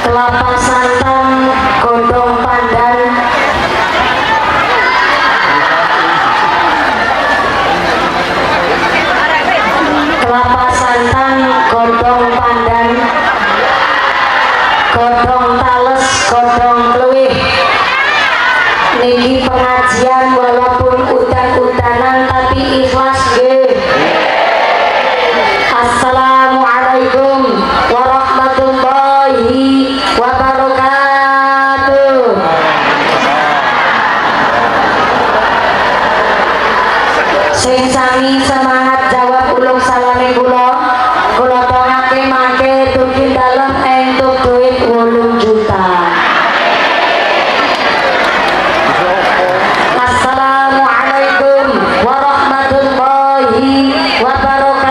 kelapa santan, godong pandan, kelapa santan, godong pandan, godong tales, godong kluwih. Niki pengajian walaupun udan-udanan tapi ikhlas nggih. Assalamualaikum warahmatullahi wabarakatuh. Sing sami semangat jawab ulung salame kula tongake mangke dugi dalem entuk duit 8 juta. Assalamualaikum warahmatullahi wabarakatuh.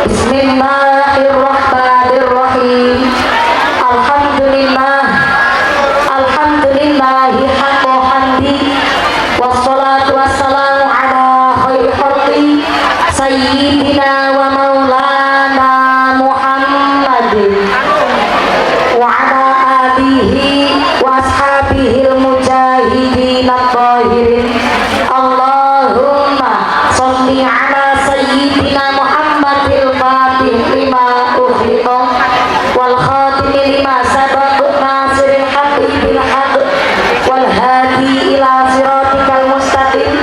Bismillahirrahmanirrahim. Alhamdulillahi haqqa hamdi wassalatu wassalamu ala khairi khalqi sayyidina wa maulana Muhammadin wa ala alihi wa ashabihil mujahidin at-tahirin. Allahumma sholli ala sayyidina Muhammadil fatih lima ukhliqa wal khatimi lima sabaq nasiril haqqi bil haqq wal hadi ila siratikal mustaqim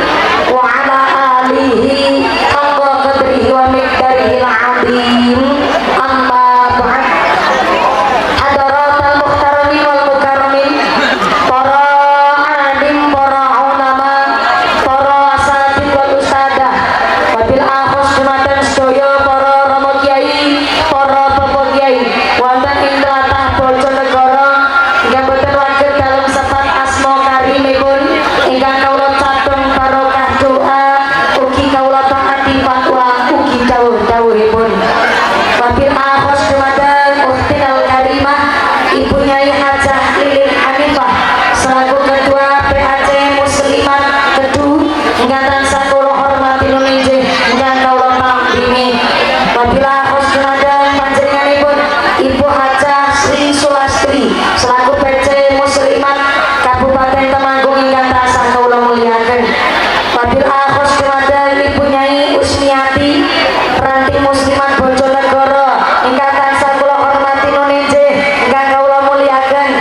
wa ala alihi haqqa qadrihi wa miqdarihil azim. Amma ba'd. Hadaratul muhtaramin wal mukarramin, para alim, para ulama, para asatidz wal ustadzah, wabil akhos dumateng sedaya para rama kiai, para bapak kiai wonten ing tlatah Bojonegoro ingkang boten waged dalem sepat asma karimipun ingkang kawula catung barokah doa ugi kawula taati fatwa ugi dawuh-dawuhipun. Wabil akhos dumateng Ukhtinal Karimah Ibu Nyai Hajah Lilin Hanifah selaku Ketua PAC Muslimat Kedu ingkang tansah kula hormati nulinggih ingkang kawula pangdini. Wabil akhos dumateng panjenenganipun Ibu Hajah Sri Sulastri selaku PC Muslimat Kabupaten Temanggung ingkang tansah kawula mulyakaken. Wabil akhos dumateng Ibu Nyai Usmiati Ranti Muslimat Bojonegoro ingkang tansah kula hormati nulinggih ingkang kawula mulyakaken.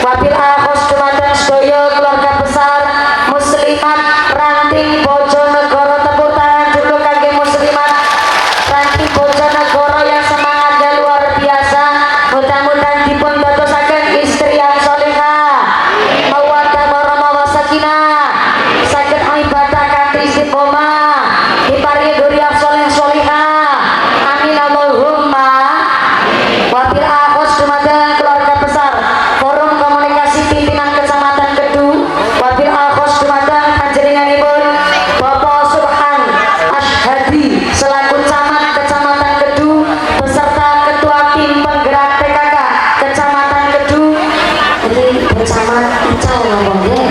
Wabil akhos dumateng sedaya keluarga besar Muslimat Ranting Bojonegoro. Tepuk tangan dulu kangge Muslimat Ranting Bojonegoro yang semangatnya luar biasa. Mudah-mudahan dipun dadosaken istri yang sholihah, mawaddah warahmah wasakinah, saged ibadah kanthi istiqomah, diparingi dzurriyyah sholih sholihah. Amin Allahumma. Wabil akhos dumateng keluarga besar Forum Komunikasi Pimpinan Kecamatan Kedu. Wabil akhos dumateng panjenenganipun Bapak Subhan Ashhadi selaku Camat Kecamatan Kedu beserta Ketua Tim Penggerak PKK Kecamatan Kedu. Ini bercamat ical ngomongnya.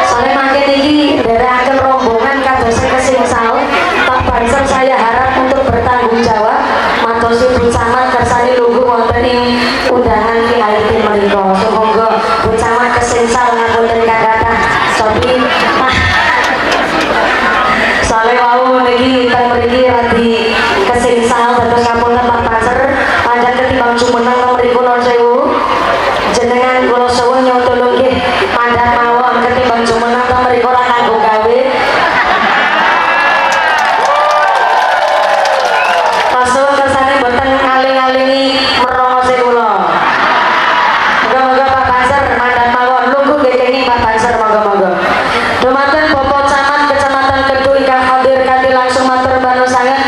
Soalnya makin ini dari akhir rombongan kadosan kesingsal Pak Banser saya harap untuk bertanggung jawab matosi Bu Camat kersani lungguh wonten ing undangan kiai tim menika. Semoga Bu Camat kesingsal ngapunten kadang sopi soalnya wau niki teng mriki radi kesingsal dados ngapunten Pak Banser panjang ketimbang jumeneng mriku nuwun sewu. Jenengan kula suwun nyuwun nggih mandhat mawon ketimbang jumeneng teng mriku ora kanggo gawe. Rasul kersane boten ngaling-alingi merongose kula. Moga-moga Pak Banser mandhat mawon lungguh nggih kenging Pak Banser monggo-monggo. Dumateng Bapak Camat Kecamatan Kedu ingkang hadir kanthi langsung matur bantu sanget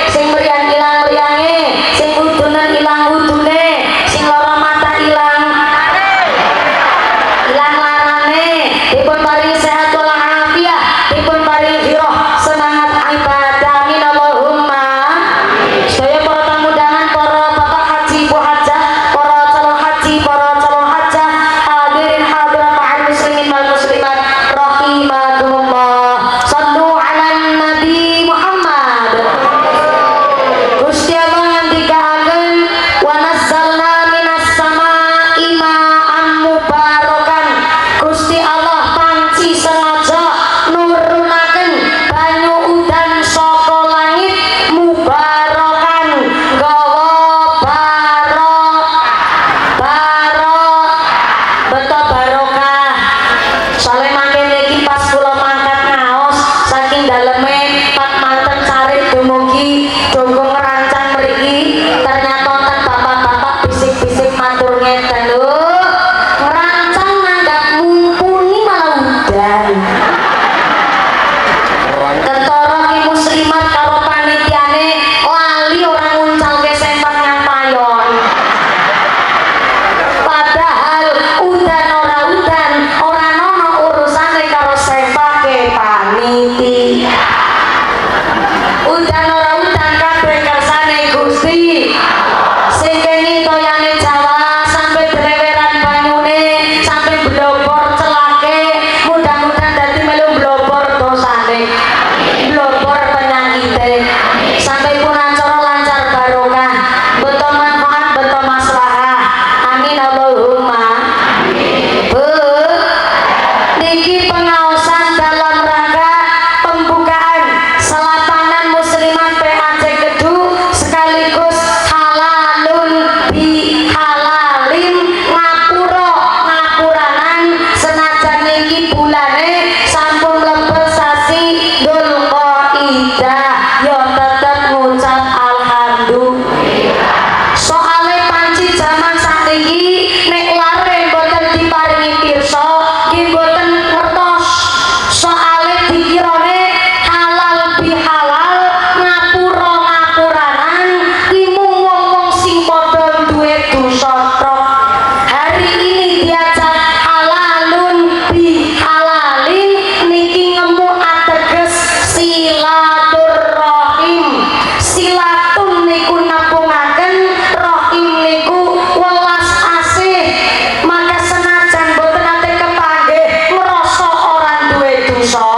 sing meriang ilang meriange, sing udunan ilang udune, sing lara mata ilang larane, dipun paringi sehat walafiat, dipun paringi giroh semangat ibadah. Amin Allahumma. Sedaya para tamu undangan, para bapak haji, ibu hajah, para calon haji, para calon hajah, hadirin hadirat ma'al muslimin wal muslimat rahimakumullah. Sallu ala nabi Muhammad. Gusti Allah ngandikaken wa nazzalna minas samaa'i ma'an mubarakan. Gusti Allah panci sengaja nurunaken banyu udan saka langit mubarakan gawa beto barokah. Soale mangke niki pas kula mangkat ngaos saking daleme pat manten carit dumugi donggo ngerancang mriki, ternyata wonten bapak-bapak bisik-bisik matur ngeten lho, ngerancang nanggap mumpuni malah udan. Ketara ki muslimat karo panitiane lali ora nguncalke sempat nyampayon. Padahal udan ora nono urusane karo sepake paniti. Udan ora udan kabeh kersane Gusti. Sing kene toyane Jawa sampai dreweran banyune, sampai blobor celake, mudah-mudahan dadi melu blobor dosane. Blobor penyakite. Sampai pun acara lancar barokah, beto manfaat, beto maslahah. Amin Allahumma. Bu, niki pengaosan dalam rangka pembukaan selatanan muslimat PAC Kedu sekaligus halalun bi halalin ngapuranan senajan niki bulane sampun mlebet sasi Dzulqa'dah yo tetep ngucap alhamdulillah. Soale panci zaman sakniki nek lare mboten diparingi pirsa nggih mboten ngertos. Soale dikirane halal bihalal ngapuranan ki mung wong-wong sing padha duwe dosa tok. Hari ini diajak halalun bihalalin niki ngemu ateges silaturrahim. Silatun niku napungaken, rahim niku welas asih. Maka senajan boten ate kepanggih ngrasa ora duwe dosa,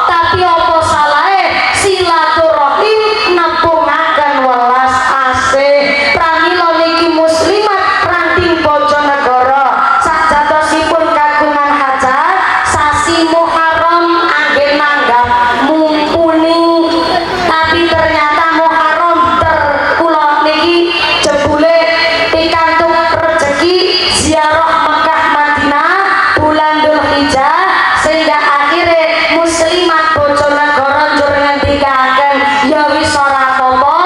tapi apa salahe silaturahim napungaken welas asih. Pramila niki muslimat ranting Bojonegoro sajatosipun kagungan hajat sasi Muharram anggen nanggap mumpuni, tapi ternyata Muharram kula niki jebule pikantuk rezeki ziarah Mekah Madinah bulan Dzulhijjah, sehingga akhirnya muslimat Bojonegoro njur ngendikaken ya wis ora apa-apa,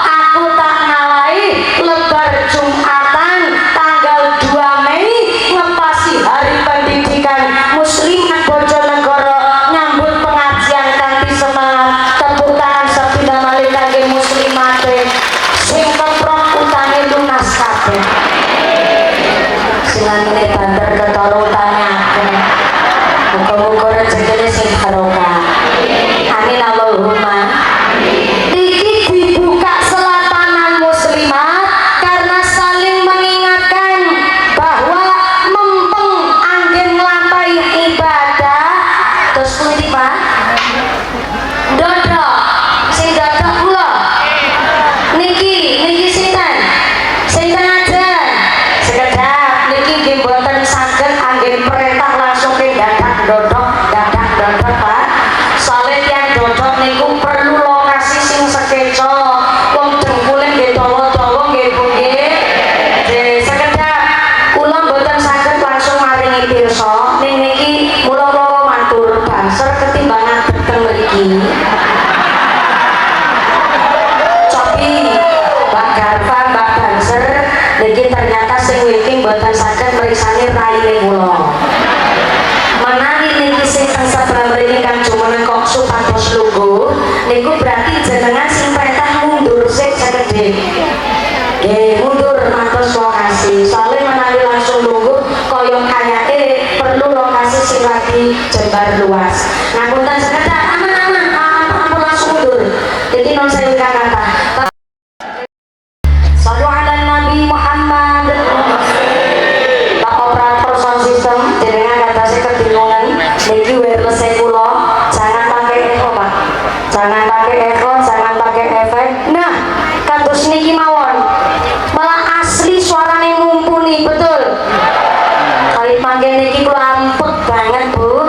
aku tak ngalahi lebar Jumatan tanggal 2 Mei ngepasi hari pendidikan muslimat Bojonegoro nyambut pengajian kanthi semangat. Tepuk tangan sepindah malih kangge muslimate sing keprok utange lunas kabeh. Silane banter ketara utange akeh. Muga-muga rezekine sing barokah. Amin Allahumma. Iki dibuka selatanan muslimat karena saling mengingatkan bahwa mempeng anggen nglampahi ibadah. Terus pundi Pak? Dodo. Sing dodo kula. Niki sinten? Sinten aja. Sekedap niki nggih mboten saged anggen perintah langsung ke dadak dodok Pak. Soale tiyang dodok niku perlu lokasi sing sekeco. Wong dengkule nggih dawa-dawa nggih Bu nggih. Sekedap kula mboten saged langsung maringi pirsa. Ning niki mula matur banser ketimbangan beteng mriki. Cobi Mbak Garfa, Mbak Banser niki ternyata sing wiki mboten saged mriksani raine kula. Menawi niki sing sebelah mriki Kang Jumeneng kok supados lungguh niku berarti jenengan sing perintah Dik. Mundur matos lokasi. Soalnya menawi langsung nunggu koyong kayake perlu lokasi sing lagi jebar luas. Ngapunten sekedar aman-aman, ampun langsung mundur. Jadi non saya kata. Sallu ala Nabi Muhammad. Pak operator sound system jenengan kata saya kebingungan. Niki wireless kula jangan pakai echo, Pak. Jangan pakai echo, jangan pakai efek. Nah, kados niki mawon. Malah asli suaranya mumpuni, betul. Kali pakai niki kula amput banget, Bu.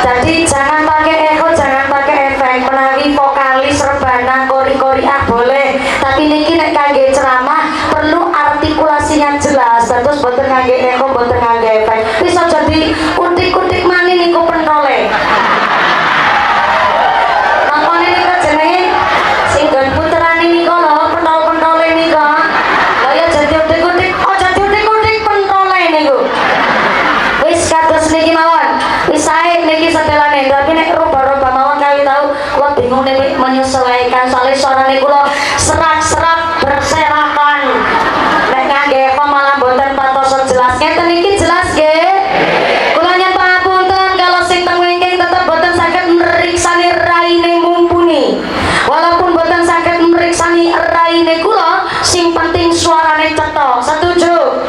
Jadi jangan pakai echo, jangan pakai efek. Menawi vokalis rebana kori-kori boleh. Tapi niki nek kangge ceramah perlu artikulasinya jelas. Terus boten ngangge echo, boten ngangge efek. Bisa jadi kutik-kutik mani niku pentole. Makane niku jenenge sing nggon puterane niku lho, pentol-pentole niku. Kaya jadi kutik-kutik, oh jadi kutik-kutik pentole niku. Wis kados niki mawon. Wis sae niki setelane, tapi nek rubah-rubah mawon kali tahu kula bingung nek menyesuaikan soalnya suarane kula serak-serak berserakan. Nek ngangge apa malah boten patosan jelas. Ngeten iki jelas nggih. Kula nyuwun pangapunten kalau sing teng wingking tetep boten saged mriksani raine mumpuni. Walaupun boten saged mriksani raine kula, sing penting suarane cetha. Setuju?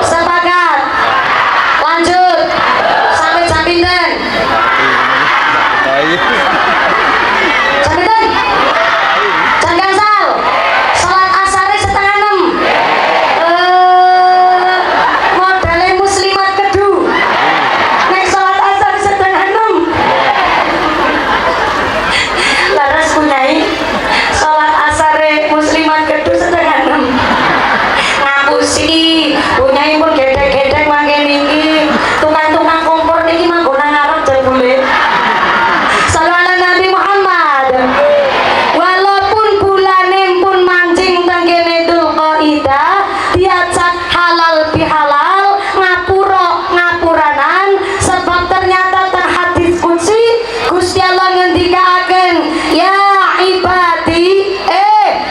Sepakat? Lanjut. Sampai jam pinten? Jam pinten? Jam gangsal. Salat asare setengah 6. Modele muslimat kedu. Nek salat asar setengah 6. Laras punyai salat asare muslimat kedu setengah 6. Ngapusi punyai pun gedek-gedek mangke niki. Tukang-tukang kompor niki manggon ngarep jebule. Sallu ala Nabi Muhammad. Walaupun bulane pun mancing teng kene Dzulqaidah, diajak halal bihalal, ngapuranan sebab ternyata teng hadis qudsi Gusti Allah ngendikaken, ya ibadi,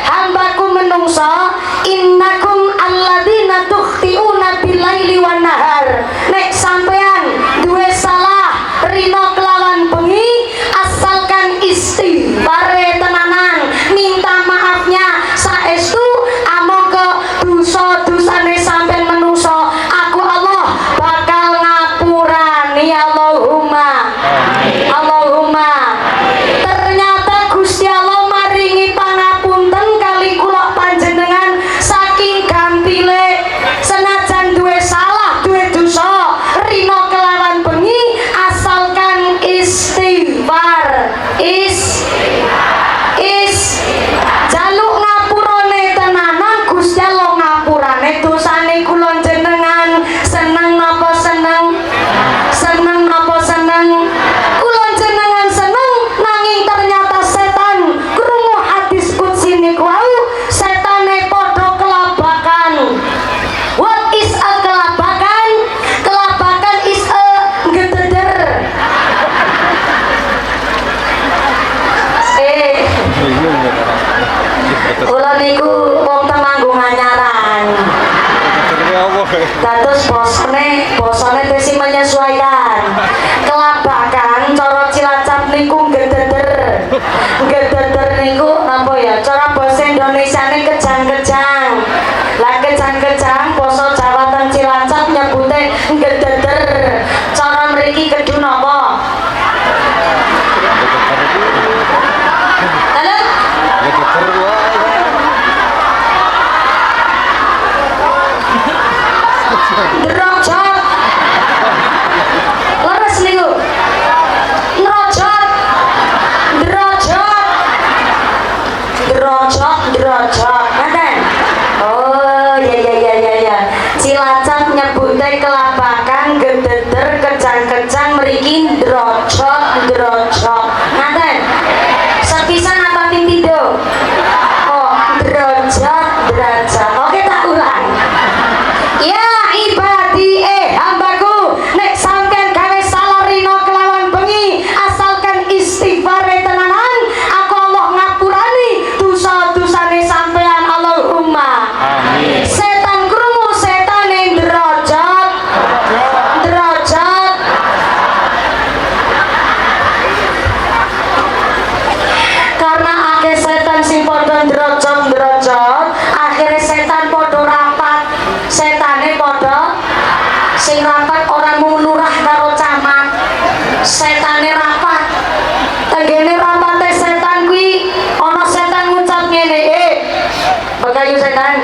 hambaku menungso, innakum alladzina tukhtiuna bilaili wan nahar. Nek sampean duwe salah rino kelawan bengi, asalkan istighfare tenanan, minta maafnya saestu amoga dosa-dosane sampean menungso aku Allah bakal ngapurani. Allahumma. Ternyata Gusti Allah maringi pangapunten kali kula panjenengan saking gampile. Senajan duwe salah, duwe dosa rino kelawan bengi, asalkan istighfar. Jaluk ngapurane tenanan, Gusti Allah ngapurane dosane kula jenengan. Seneng napa seneng? Seneng napa seneng? Kula jenengan seneng, nanging ternyata setan krungu hadis qudsi niku wau, setane padha kelabakan. What is a kelabakan? Kelabakan is a gededer. Kula niku wong Temanggung anyaran. Dados bosone tesi menyesuaikan. Kelabakan cara Cilacap niku gededer. Gededer niku napa ya? Cara basa Indonesiane kejang-kejang. Lah kejang-kejang basa Jawa teng Cilacap nyebute gededer. Cara mriki kedu napa? Halo? Derajat. Leres niku. Derajat. Ngaten. Oh, ya. Cilacap nyebute kelabakan gededer kejang-kejang mriki derajat. Ngaten. Sepisan apa pintido? Oh, derajat. Oke, tak ulang. Ya ibadi, hambaku, nek sampean gawe salah rino kelawan bengi, asalkan istighfar tenanan, aku Allah ngapurani dosa-dosane sampean. Bagayu setan.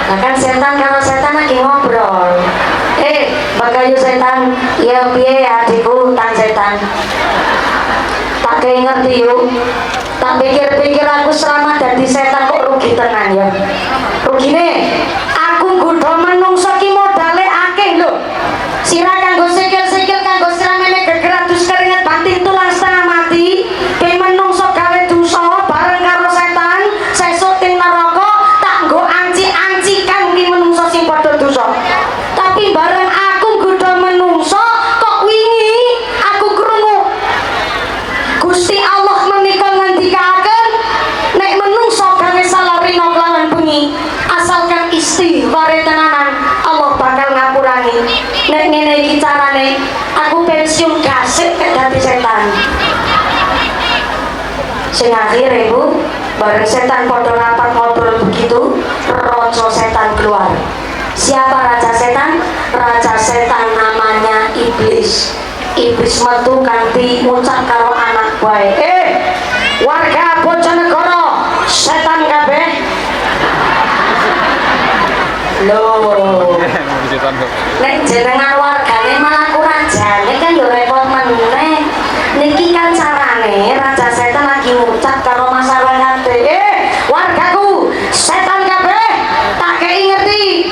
Nah kan setan karo setan lagi ngobrol. Bagayu setan, ya piye adikku tan setan. Tak kayak ngerti yuk. Tak pikir-pikir aku selama dadi setan kok rugi tenan ya. Rugi nih. Aku gudo menungso ki modale akeh lho. Sira kanggo sikil-sikil kanggo siramene geger adus keringet banting tulang setengah mati. Ki menungso gawe dosa bareng karo setan, sesuk ting neraka tak nggo anci-ancikan ki menungso sing padha dosa. Tapi bareng aku gudo menungso kok wingi aku krungu Gusti Allah menika ngendikaken nek menungso gawe salah rino kelawan bengi asalkan istighfar tenanan Allah bakal ngapurani. Nek ngene iki carane aku pensiun gasik nek dadi setan. Sing akhire Bu, bareng setan padha rapat ngobrol begitu, raja setan keluar. Siapa raja setan? Raja setan namanya Iblis. Iblis metu kanthi ngucap karo anak bae. Warga Bojonegoro, setan kabeh. Loh. Nek jenengan wargane malah kurang jane kan yo repot meneh. Niki kan carane raja setan lagi ngucap karo masyarakat. Wargaku, setan kabeh, tak kei ngerti.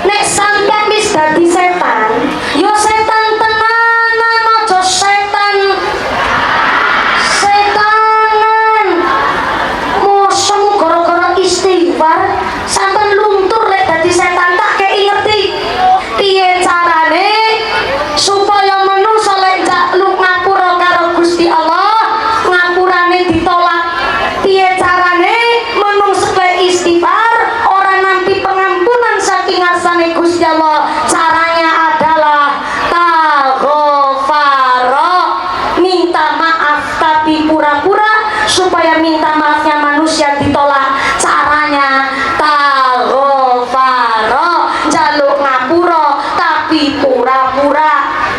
Nek sampeyan wis dadi setan, yo setan tenanan aja setan setanan. Mosok gara-gara istighfar sampeyan luntur lek dadi setan, tak kei ngerti. Piye carane supaya manungsa lek njaluk ngapura karo Gusti Allah, ngapurane ditolak. Piye carane manungsa lek istighfar ora nampi pengampunan saking ngarsane Gusti Allah? Caranya adalah taghfara, minta maaf tapi pura-pura supaya minta maafnya manusia ditolak. Caranya taghfara, jaluk ngapura tapi pura-pura.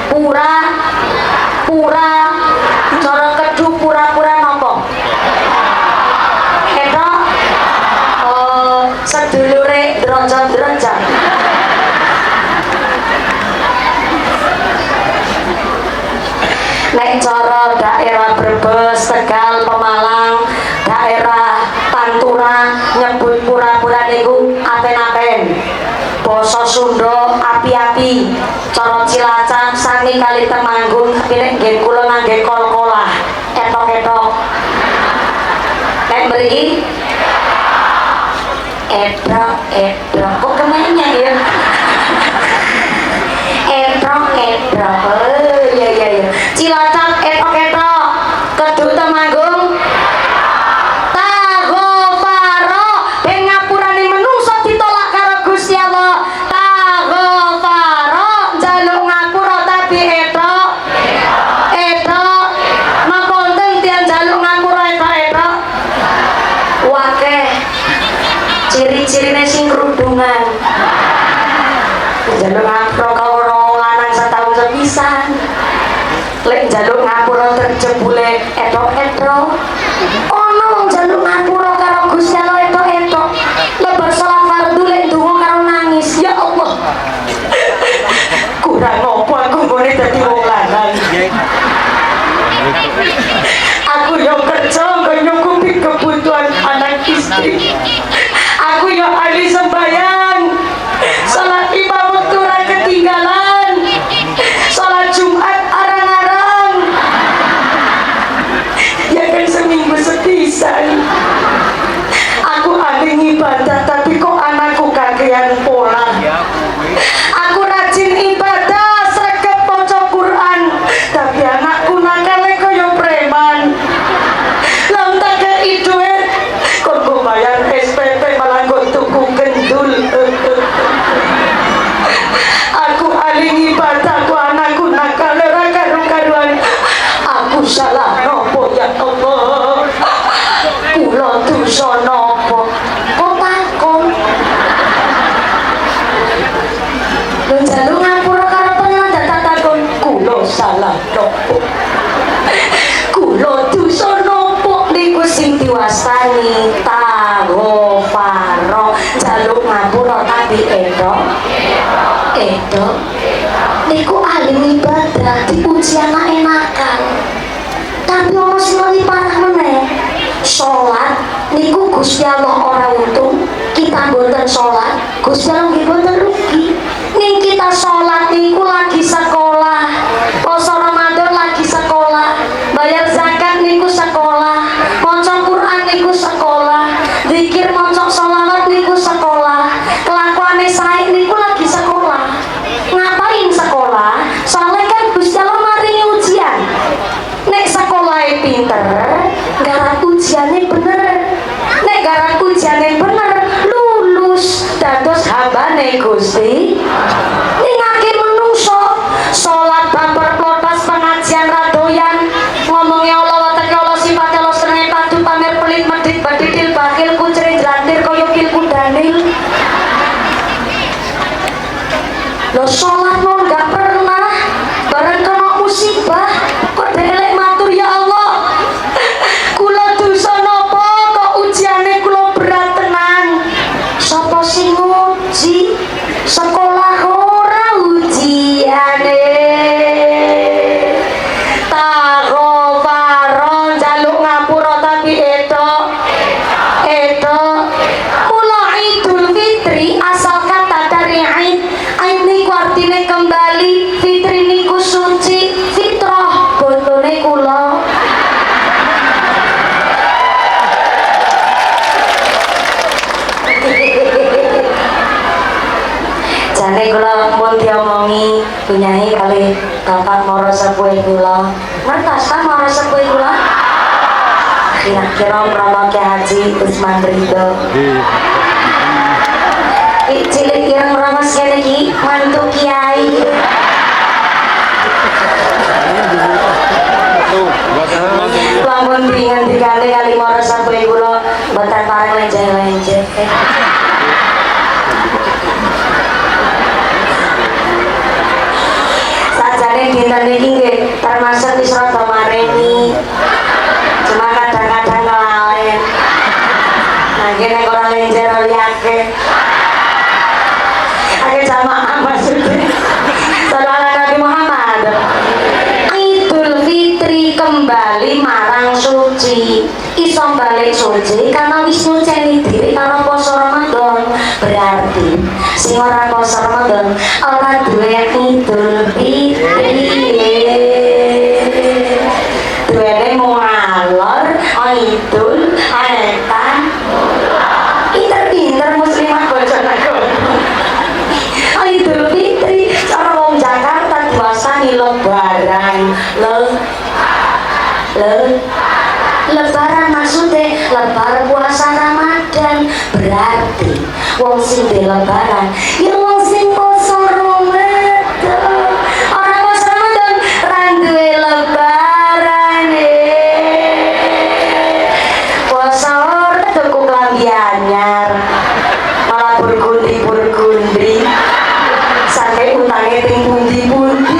Pura-pura cara kedu pura-pura nopo? Ketok sedulure dronjot-dronjot. Nek cara daerah Brebes, Tegal, Pemalang, daerah Pantura nyebut pura-pura niku apen-apen. Basa Sunda api-api. Cara Cilacap sami kali Temanggung, tapi nek nggih kula ngangge kol-kolah, etok-etok. Nek mriki edok kok kemenya ya? Edok. Iya. Cilacap etok-etok, Kedung Temanggung taghfara, ben ngapurane menungso ditolak karo Gusti Allah. Taghfara, njaluk ngapura tapi etok. Napa wonten tiyang njaluk ngapura etok? Wakeh. Ciri-cirine sing kerudungan. Njaluk ngapura karo lanang setahun sepisan. Lek njaluk ngapura terjebule etok-etok. Ono wong njaluk ngapura karo Gusti Allah etok-etok. Lebar salat fardu lek ndonga karo nangis. Ya Allah. Kurang opo aku nggone dadi wong lanang. Aku yo kerja nggo nyukupi kebutuhan anak istri. Aku yo ahli sembahyang. Salat lima waktu ora ketinggalan. Salat Jumat arang-arang. Ya kan seminggu sepisan. Aku ahli ibadah tapi kok anakku kakean pola. Aku rajin ibadah, sregep maca Quran, tapi anakku nakale kaya preman. Lah tak kei duit, kok go bayar SPP malah go tuku gendul. Aku ahli ibadah, ku anakku nakale ora karu-karuan. Aku salah nopo ya Allah? Kula dosa nopo? Kok takon? Njaluk ngapura karo pengen datang takon kula salah nopo? Kula dosa nopo niku sing diwastani taghfara. Edo niku ahli ibadah dipuji enak-enakan tapi ono sing lebih parah meneh sholat niku Gusti Allah ora untung kita mboten sholat Gusti Allah nggih mboten rugi ning kita sholat niku lagi sekolah poso Ramadan lagi sekolah bayar zakat niku sekolah maca Quran niku sekolah zikir maca sholawat niku sekolah kelakuane sae niku lagi sekolah ngapain sekolah soalnya kan Gusti Allah maringi ujian nek sekolahnya pinter garap ujiannya bener nek garap ujiannya bener lulus dados hambane Gusti ningake menungso sholat bumper plotos pengajian radoyan ngomongnya Allah watak Allah sifat Allah seneng padu pamer pelit medit badidil bakil kucering jelantir koyokil kudanil lo sholat lo gak pernah bareng kena musibah kok delek matur ya Allah kula dosa napa kok ujiane kula berat tenan sapa sing nguji sekolah ora ujiane taghfaro jaluk ngapura tapi edo mula Idul Fitri asal kata dari Aid niku artine kembali fitri niku suci fitrah bondone kula jane kula pun diomongi punyai kali Bapak Moro Sepuh kula mertas kan Moro Sepuh kula kira-kira Romo Ki Haji Usman Ridho cilik yang ramas kene iki mantu kiai lamun ringan dikali Moro Sepuh kula boten pareng lenjeh-lenjeh sajane dinten niki nggih termasuk wis rada mareni cuma kadang-kadang ngelalen nah kene ora lenjeh liake ake jamaah maksudnya saudara Nabi Muhammad Idul Fitri kembali marang suci iso balik suci karena wis nyuceni diri karena poso Ramadan berarti sing ora poso Ramadan ora duwe Idul Fitri duwene mung ngalor Idul Adha pinter-pinter muslimah bocah Idul Fitri cara wong Jakarta diwasani lebaran lebaran maksudnya lebaran puasa Ramadan berarti wong sing lebaran ya wong sing poso Ramadan orang poso Ramadan randuwe lebaran poso tuku klambi anyar malah bergundi sampai utangnya ting pundi-pundi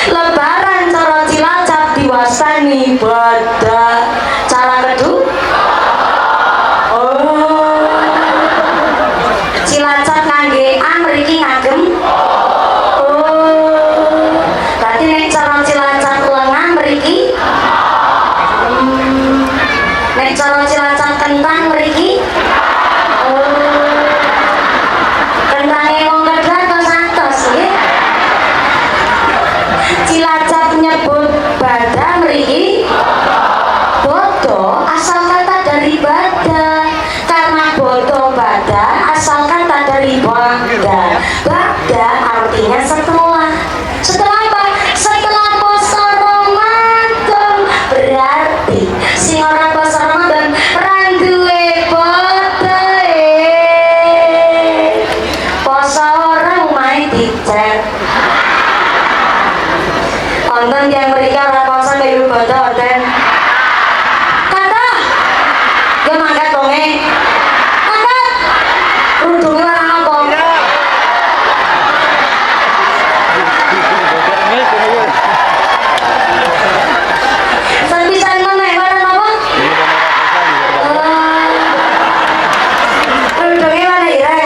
lebaran cara Cilacap diwastani ibadah cara kedua Cilacap ngangge mriki ngagem berarti nek cara Cilacap lengan mriki nek cara Cilacap kentang mriki Cilacap nyebut badan mriki bodo asal kata dari badan karena bodo badan asal kata dari badan artinya setelah apa? Setelah poso Ramadan berarti sing ora poso Ramadan randuwe bodo poso ora umai dicek nonton yang mereka raposan dari ibadah dan kata dia mangkat donge mangkat rundungnya warna apa sepisan mana warna apa rundungnya warna ireng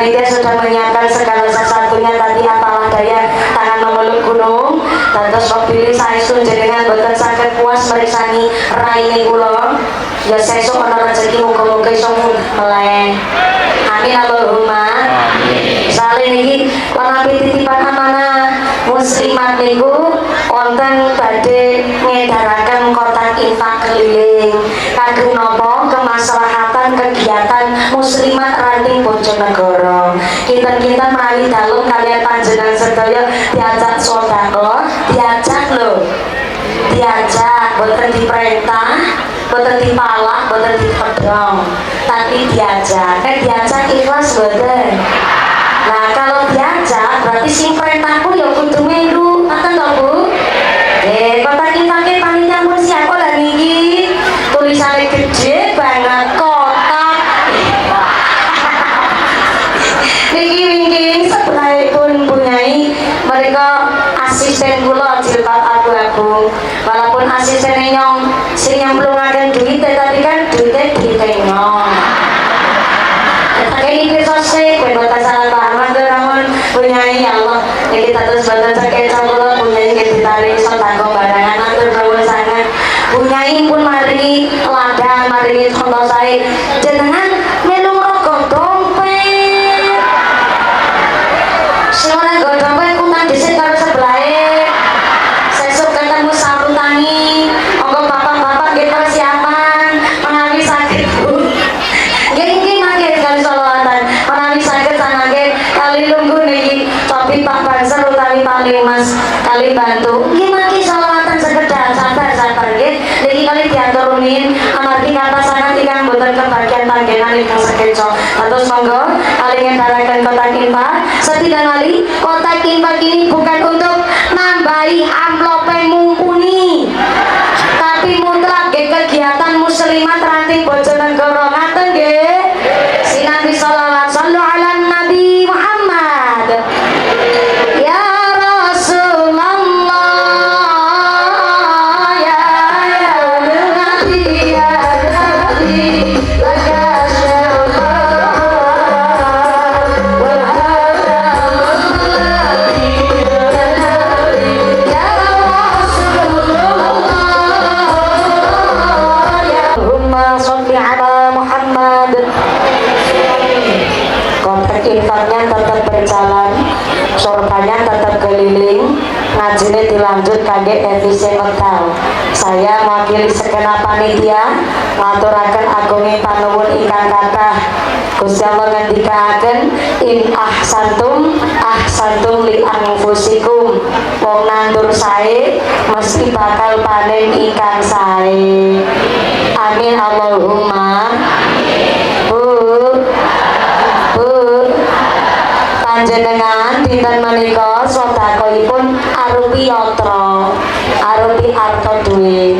panitia sudah menyiapkan segala sesuatunya tadi apalah daya tangan memeluk gunung dan terus pilih saya jenengan boten saged puas merisani raine kula ya sesuk ana rezeki muga-muga iso meleh amin Allahumma saling iki menawi titipan amanah muslimat niku wonten badhe ngedaraken kotak infak keliling kagem napa kemaslahatan kegiatan muslimat ranting Bojonegoro kinten-kinten mari dalem kalian panjenengan sedaya diajak sedekah diajak lho diajak boten diperintah boten dipalak boten dipedhong tapi diajak diajak ikhlas boten. Nah kalau diajak berarti sing perintah pun ya kudu melu ngoten to Bu. Kotak infake panitia pun siap lah niki. Tulisannya gede banget kotak. Niki wingking sebelahipun punyai mereka asisten kula jilbab abu-abu. Walaupun asistennya nyong sing nyemplungaken duit tapi kan duitnya nyong. Ini besosnya, buat salah paham namun punyai Allah yang kita terus bantu cekek campur punyai yang ditarik sotako barangan atur bahwa sangat punyai pun mari ladang mari contoh saya jenengan melu rokok dompet semua rokok dompet utang disini karo sebelahnya sesuk ketemu sarutani ongkong bapak-bapak kita persiapan mengalami sakit gini makin kali solawatan mengalami sakit sanake kali lunggu niki topi Pak Banser utawi Pak Limas kali bantu gimana solawatan sekedar sabar niki kali diaturunin amargi kata sangat ikan boten kebagian panggilan ingkang sekeco terus monggo kali ngedaraken kotak infak setidak kali kotak infak ini bukan untuk nambahi amplop mumpuni tapi mutlak kegiatan muslimat ranting Bojonegoro ngaten nggih sinambi sholawat sallu ala nabi Muhammad ya Rasulullah ya nabi ya nabi laka syarifah wal ya Rasulullah Allahumma sholli ala Muhammad. Kontrak infaknya tetap berjalan, sorbannya tetap keliling, ngajinya dilanjut kage efisien total. Saya mewakili segenap panitia ngaturaken agunging panuwun ingkang kathah. Gusti Allah ngendikaken in ahsantum li anfusikum. Wong nandur sae mesti bakal panen ingkang sae. Amin Allahumma. Panjenengan dinten menika sedekahipun arupi yatra, arupi arta duwe.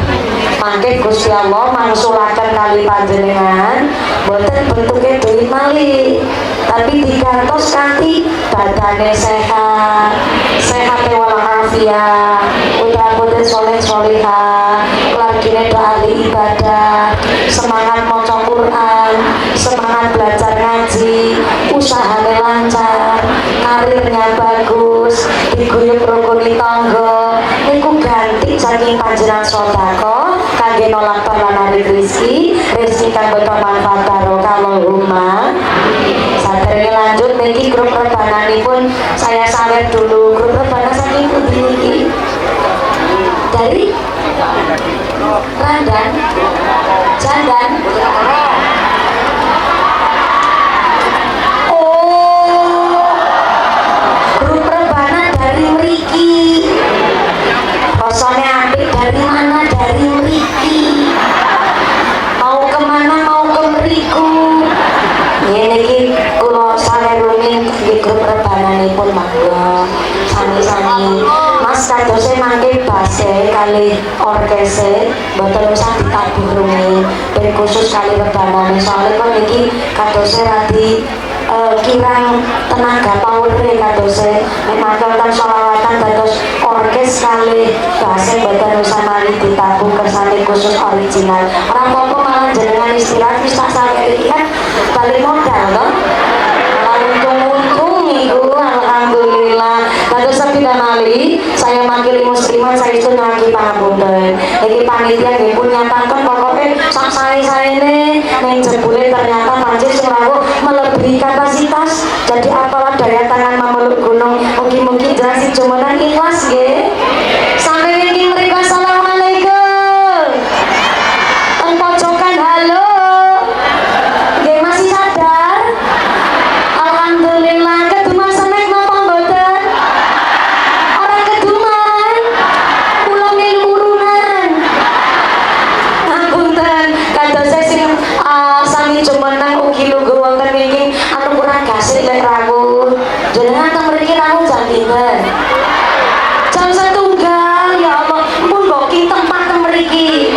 Mangke Gusti Allah mangsulaken kali panjenengan boten bentuke duit malih, tapi digantos kanthi badane sehat, sehat walafiat, putra-putri soleh solehah, kelargine do ahli ibadah, semangat maca Quran, semangat belajar ngaji, usahane lancar, karirnya bagus, diguyub rukuni tangga, niku ganti saking panjenengan sedekah kangge nolak perlanari rezeki kang bermanfaat barokah Allahumma. Saderenge lanjut niki grup rebananipun saya sawet dulu. Grup rebana saking pundi niki? Dari Randan, Jandan. Grup rebana dari mriki. Rasane apik dari mana? Dari mriki. Mau kemana? Mau ke mriku. Niki kula sawerune di grup rebananipun mangga sami-sami. Mas kadose mangke base kali orkese mboten usah ditaburungi ben khusus kali rebanane soalnya kok niki kadose radi kirang tenaga power kadose mangke wonten sholawatan dados orkes kali base mboten usah mari ditabung kersane khusus original. Ora apa-apa malah jenengan istirahat wis tak sampe iki kan balik modal to. Malah untung sing jumeneng ikhlas nggih. Sampai niki mriku assalamualaikum. Teng pojokan halo. Nggih masih sadar? Alhamdulillah. Keduman senek napa mboten? Orang keduman. Kula milu-urunan. Ngapunten kados sing sami jumeneng ugi lugu wonten niki anu kurang gasik lek rawuh. Jenengan teng mriki rawuh jam pinten? Jam 1 ya Allah. Pun booking tempat teng mriki.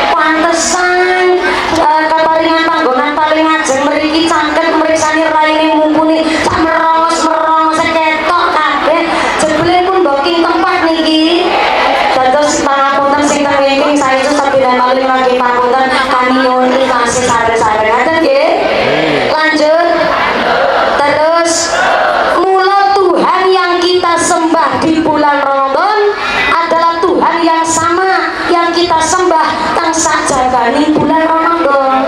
Pantesan kaparingan panggonan paling ajeng mriki cangket mriksani raine mumpuni sak merongos ketok kabeh. Jebule pun booking tempat niki. Dados pangapunten sing teng mriki saestu sabina malih lagi pangapunten kami nyuwun ikhlas sare-sare. Ngaten nggih? Lanjut. Terus mula Tuhan yang kita sembah di bulan Ramadan adalah Tuhan yang sama yang kita sembah tang sajabani bulan Ramadan.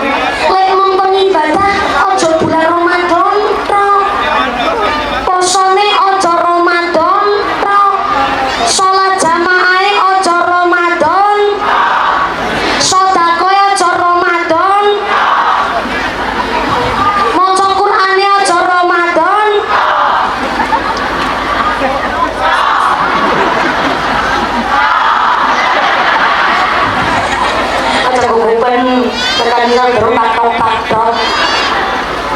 Lek mempeng ibadah aja bulan Ramadan tok. Posone aja Ramadan tok. Salat jamaahe aja Ramadan. Sedekah aja Ramadan. Maca Qur'ane aja Ramadan. Aja gugupen tekan nang patok-patok.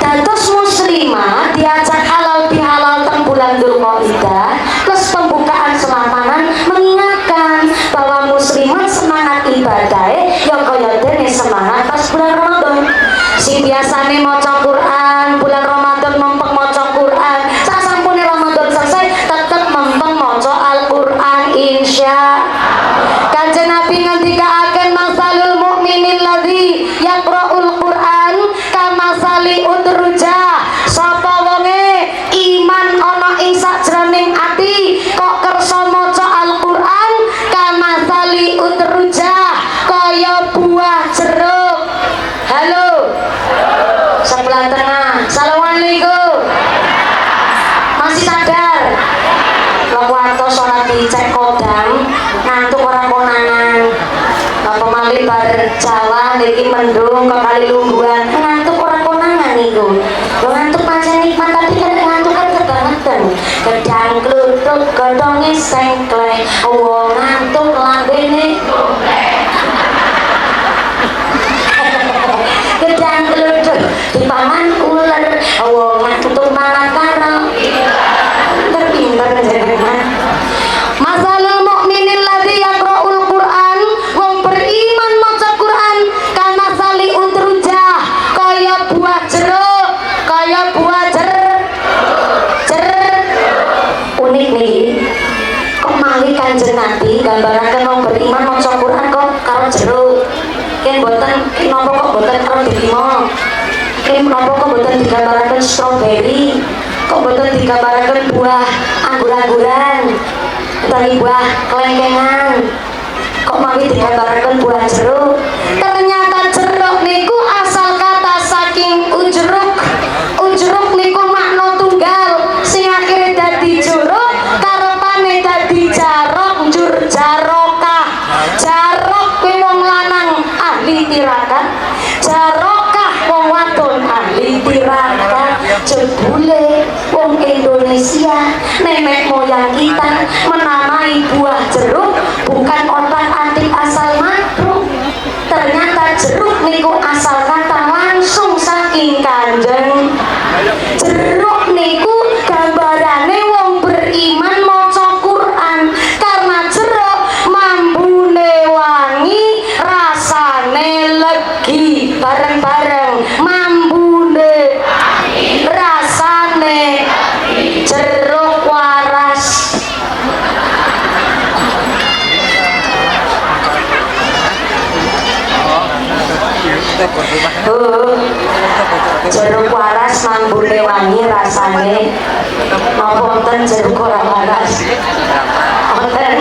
Dados muslimah diajak halal bihalal teng bulan Dzulqa'dah plus pembukaan selatangan mengingatkan bahwa muslimat semangat ibadahe ya kaya dene semangat pas bulan Ramadan. Sing biasane maca Quran bulan Ramadan mempeng maca Quran, sasampune Ramadan selesai tetep mempeng maca Al-Qur'an insya. Kanjeng Nabi ngendikaaken masalul mukminil ladzi yaqra'ul Qur'an kamasali udruja. Sapa wonge iman ana ing sajroning ati kok kersa maca Al-Qur'an kamasali udruja kaya buah jeruk. Halo. Sebelah tengah. Assalamualaikum. Masih sadar? Waktu sholat dicek kodam ngantuk orang konangan. Apa malih bar Jawa niki mendung ke kali lungguhan ngantuk orang konangan niku. Yo ngantuk pancen nikmat tapi kan ngantuk kan kebangetan. Gedang kluthuk godhonge sengklek. Wong ngantuk lambene gedang kluthuk dipangan ular. Wong ngantuk mangan karo. Terpinter jenengan. Masalul mukminin ladzi yaqra'ul Qur'an, wong beriman maca Qur'an kana sali utrujah kaya buah jeruk, kaya buah jeruk. Unik nih. Kok malih Kanjeng Nabi gambaraken wong beriman maca Qur'an kok karo jeruk. Ken boten napa kok boten karo delima. Ken napa kok boten digambaraken stroberi. Kok boten digambaraken buah anggur-angguran. Utawi buah kelengkengan. Kok mami digambaraken buah jeruk. Ternyata jeruk niku asal kata saking ujruk. Ujruk niku makna tunggal sing akhire dadi juruk karepane dadi jarok njur jarokah. Jarok kuwi wong lanang ahli tirakat. Jarokah wong wadon ahli tirakat. Jebule wong Indonesia nenek moyang kita menamai buah jeruk bukan otak antik asal makruh. Ternyata jeruk niku asal kata langsung saking Kanjeng. Jeruk niku gambarane wong beriman maca Quran karena jeruk mambune wangi rasane legi. Bareng-bareng mambune rasane jeruk waras. Jeruk waras mambune wangi rasane. Napa wonten jeruk ora waras? Wonten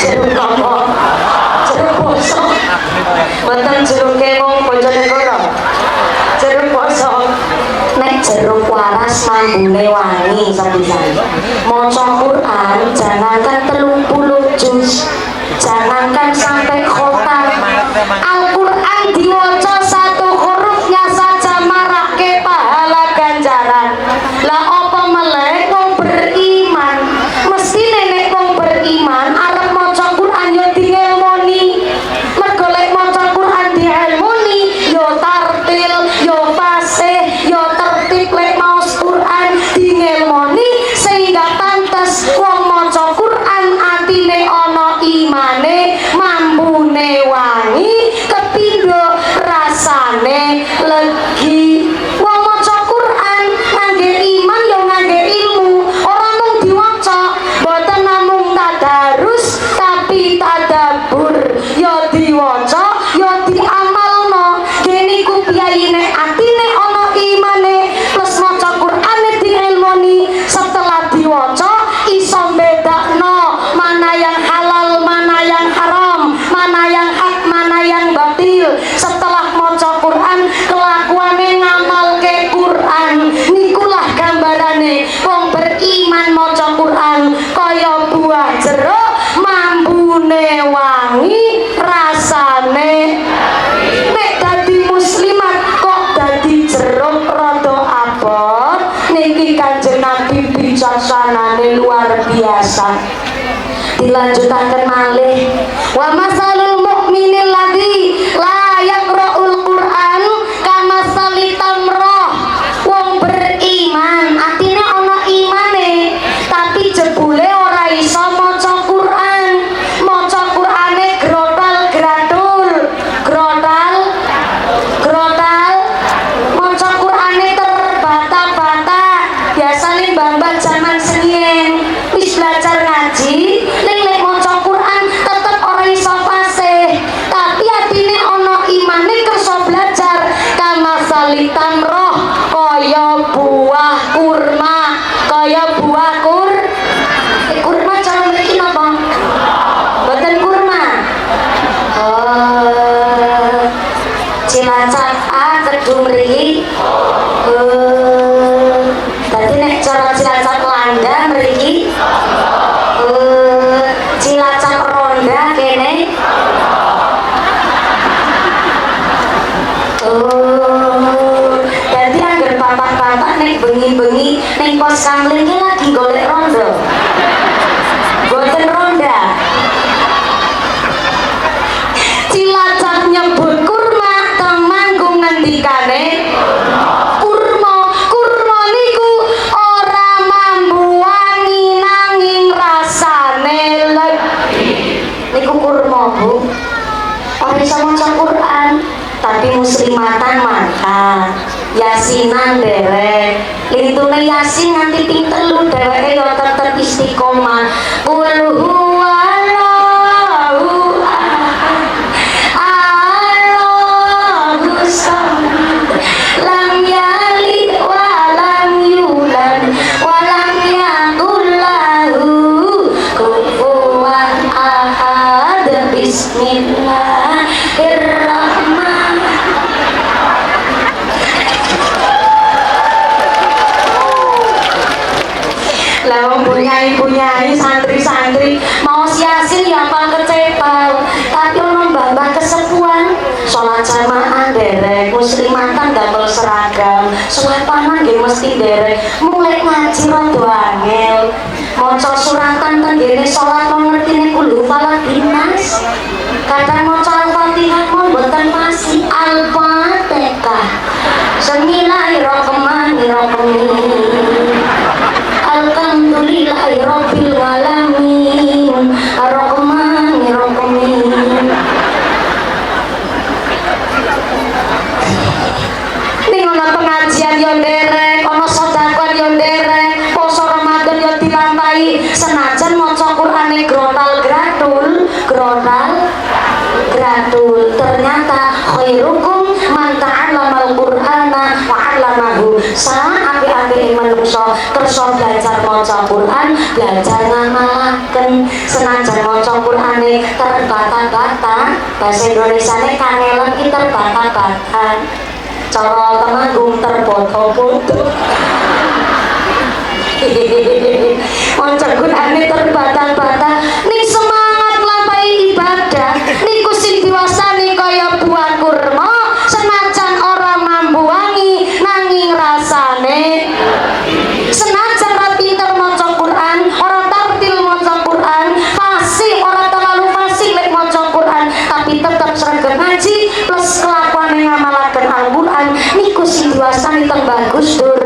jeruk apa? Jeruk poso. Wonten jeruke wong Bojonegoro. Jeruk poso. Nek jeruk waras mambune mambune wangi sepisan. Maca Quran jangankan 30 juz, jangankan sampai khotam. Al-Quran diwaca satu hurufnya saja marake pahala ganjaran. Lah apa meleh wong beriman, mesti nenek wong beriman arep maca Quran yo dielmoni. Mergo lek maca Quran dielmoni yo tartil, yo fasih, yo tertib. Lek maos Quran dielmoni sehingga pantes wong maca Quran atine ana imane, mambune wangi, kepindho rasane legi. Wong maca Quran ngangge iman yo ngangge ilmu, ora mung diwaca, boten namung tadarus tapi tadabbur. Yo diwaca yo diamalno. Kene ku piyayine atine ana imane plus maca Qurane diilmoni. Setelah diwaca iso bedakno mana yang halal, mana yang haram, mana yang hak, mana yang batil. Setelah maca Quran kelakuane ngamalke Quran. Nikulah gambarane wong beriman maca Quran kaya buah jeruk, mambune wangi, rasane. Nek dadi muslimat kok dadi jeruk rada abot, niki Kanjeng Nabi bicaksanane luar biasa. Dilanjutaken malih, wa masalul mukminil ladzi la yaqra'ul Qur'an kamasali tamrah. Wong beriman atine ana imane tapi jebule ora iso maca Quran. Maca Qurane grotal gratul, grotal grotal. Maca Qurane terbata-bata. Biasane mbah-mbah zaman sengien wis belajar ngaji, ning lek maca Quran tetep ora iso fasih. Tapi atine ana imane kersa belajar. Kama salitan roh kaya buah kurma, kaya buah kurma cara mriki napa? Boten kurma. Oh, Cilacap kedung mriki. Dadi nek cara Cilacap Landa mriki. Cilacap Ronda kene. Dadi angger bapak-bapak nek bengi-bengi ning pos kamling ki lagi golek rondo. Boten ronda. Cilacap nyebut kurma, Temanggung ngendikane kurma. Kurma niku ora mambu wangi nanging rasane legi. Niku kurma, Bu. Ora iso maca Quran tapi muslimatan mata, yasinan derek, lintune yasin nganti ping 3 dheweke yo tetep istiqomah. Qul huwallahu Allahu samad, lam yalid wa lam yulad wa lam yakul lahu kufuwan ahad. Bismillahirrahmanirrahim. Lah punyai santri-santri mau yasin ya apa kecepal, tapi ono mbah-mbah kesepuan sholat jamaah derek, muslimatan damel seragam, suwepanan nggih mesti derek, mulai ngaji rada angel, maca suratan tenggene sholat ngertine kulo falak dinas, kadang maca Al-Fatihah mau mboten pasti Al-Fatihah. Bismillahirrahmanirrahim. Alhamdulillahirabbil alamin. Ar-Rahmanir-Rahim. Ning ana pengajian yo nderek, ana sedekah yo nderek, poso Ramadan yo dilampahi, senajan maca Qur'ane grotal-gratul, ternyata khairukum man ta'allamal Qur'ana wa 'allamahu. Salah apik-apike manungsa kersa belajar maca Quran, belajar ngamalaken. Senajan maca Qur'ane terbata-bata, bahasa Indonesiane kanelen ki terbata-bata. Cara Temanggung terboto-boto. Maca Qur'ane terbata-bata ning semangat nglampahi ibadah niku sing diwastani kaya buah kurma senajan ora mambu wangi nanging rasane senajan ra pinter maca Qur'an ora tartil maca Qur'an fasih ora terlalu fasih lek maca Qur'an tapi tetep sregep ngaji plus kelakuane ngamalaken Al-Qur'an niku sing diwastani teng bagus dur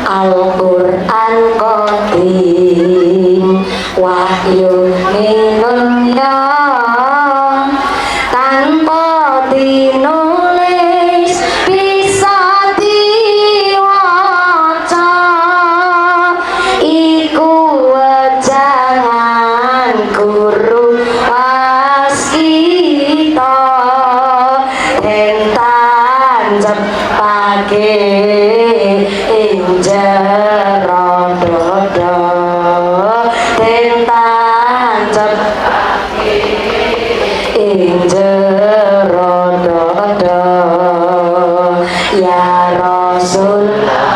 Al-Qur'an qadim wahyu minulya tanpa dinulis bisa diwaca iku wejangan guru waskita den tanjepake ing jero dodo den tanjepake ing jero dodo ya Rasulullah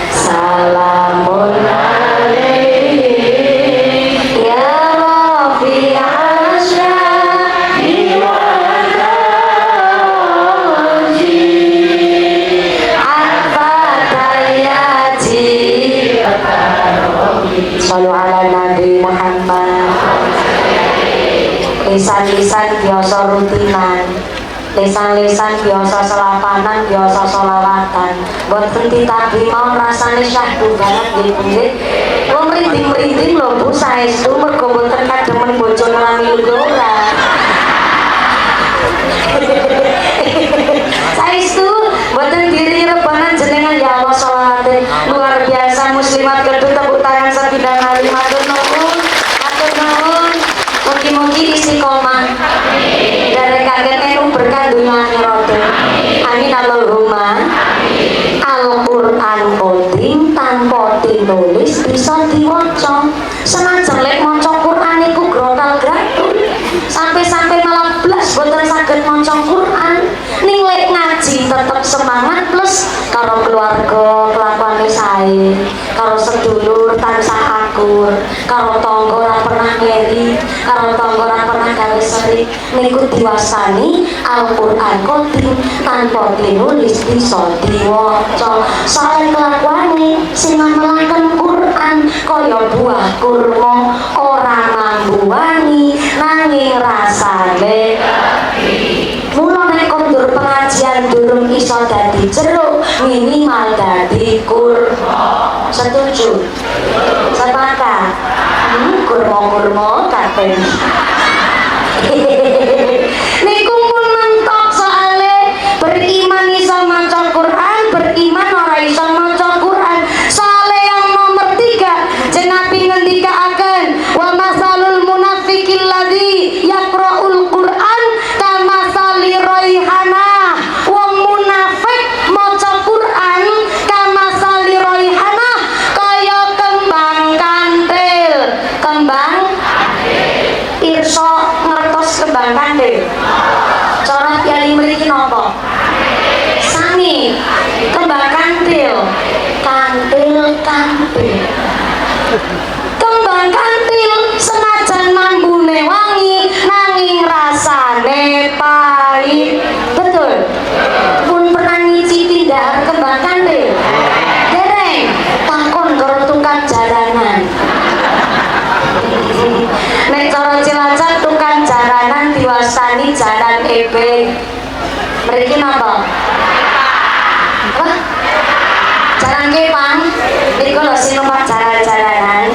salamun alaihi ya Rafi asyari wa Sallu ala Nabi Muhammad. Lisan-lisan biasa rutinan, lisan-lisan biasa selapanan, biasa solawatan. Boten ditabi mau rasane syahdu banget nggih. Wong merinding-merinding lho Bu saestu mergo boten kademen bojo nami ora. Saestu boten diri rebanan jenengan ya Allah sholawate luar biasa muslimat kedua tepuk tangan sabida kali matur nuwun mugi-mugi istiqomah dari kaget enu berkah dunia akhirat amin Allahumma Al-Qur'an qadim tanpa ditulis bisa diwaca senajan lek maca Qur'an iku grotal-gratul sampai-sampai malah blas boten saged maca Qur'an ning lek ngaji tetep semangat plus karo keluarga kelakuane sae karo sedulur tansah akur karo tangga ora pernah ngeri karo tangga ora pernah gawe serik niku diwastani Al-Qur'an qadim tanpa ditulis bisa diwaca soal kelakuane sing ngamelaken Qur'an kaya buah kurma ora mambu wangi nanging rasane mula nek kondur pengajian durung iso dadi jeruk minimal dadi kurma setuju sepakat kurma-kurma kabeh niku pun mentok soale beriman iso maca Quran beriman ora iso maca Quran soale yang nomor 3 Nabi ngendikaaken wa masalul munafiqil ladzi yaqra'ul Qur'an kamasali raihana wong munafik maca Qur'an kamasali raihana kaya kembang kantil kembang irsa ngertos kembang kantil cara kiai mriki napa sami kembang kantil kembang kantil senajan mambune wangi nanging rasane pahit betul pun pernah ngicipi dahar kembang kantil dereng takon karo tukang jalanan nek cara Cilacap tukang jalanan diwastani jalan ebek mriki napa apa jalan kepang niku lho sing numpak jalan-jalanan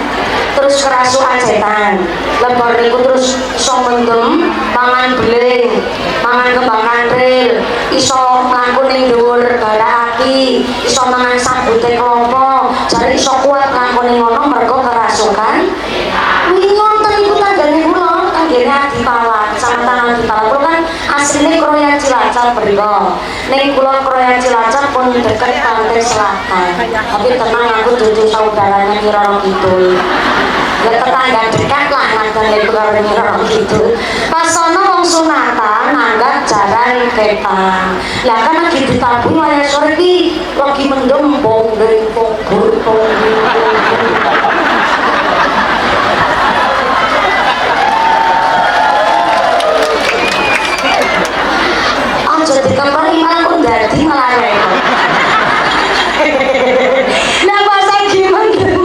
terus kerasukan setan lebor niku terus iso mendem mangan beling mangan kembang kantil iso mlaku ning dhuwur bara aki iso mangan sabute klopo jare iso kuat ngakoni ngono mergo kerasukan wingi wonten iku tanggane kula tanggane Adipala Kecamatan Adipala kan asline Kroya Cilacap mriko ning kula Kroya Cilacap pun deket pantai selatan tapi tenang aku dudu saudaranya Kiroro Kidul ya tetangga dekat lah nangkane karo Kiroro Kidul pas sono wong sunatan nanggap jaran kepang. Lah kan lagi ditabung wayah sore iki lagi mendem bong bong bong. Aja dikempar iman kok dadi malah repot. Lah kok saiki mendem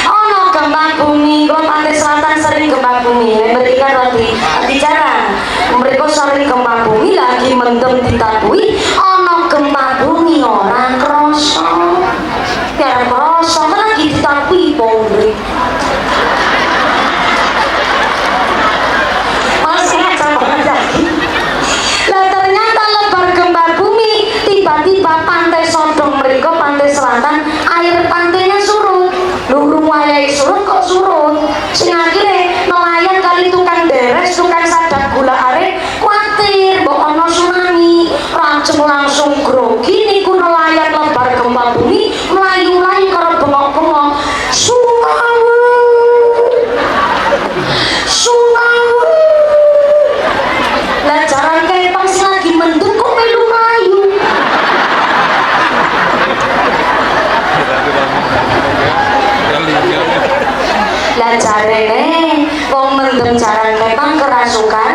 ono gempa bumi kok pantai selatan sering gempa bumi berikan roti bicara mereka sering gempa bumi lagi mendem ditabui ono gempa bumi orang kroso ya kroso kan lagi ditabui pondri masih ngacak banget lagi lah ternyata lebar gempa bumi tiba-tiba pantai Sodong mereka pantai selatan air pantainya surut lurung wayai surut kok surut sing akhirnya nelayan kali tukang deres tukang sadak gula aren khawatir mbok ono tsunami langsung grogi niku nelayan lebar gempa bumi melayu-layu karo bengok-bengok tsunami lah jaran kepang sing lagi mendung kok melu melayu lah jarene wong mendem jaran kepang kerasukan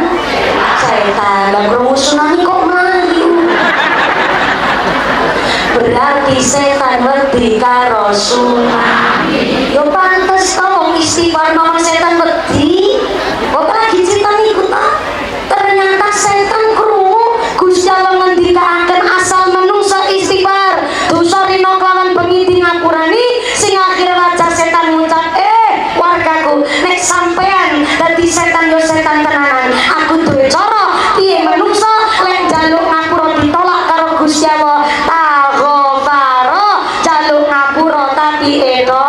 setan lah krungu tsunami kok melayu berarti setan wedi karo tsunami yo pantes to wong istighfar nomor setan wedi kok lagi cerita niku ta ternyata setan krungu Gusti Allah ngendikaaken asal menungsa istighfar dosa rina kelawan bengi di ngapurani sing akhire raja setan ngucap wargaku nek sampean dadi setan yo setan tenanan aku duwe cara piye menungsa lek jaluk ngapura ditolak karo Gusti Allah taghfaro jaluk ngapura tapi edo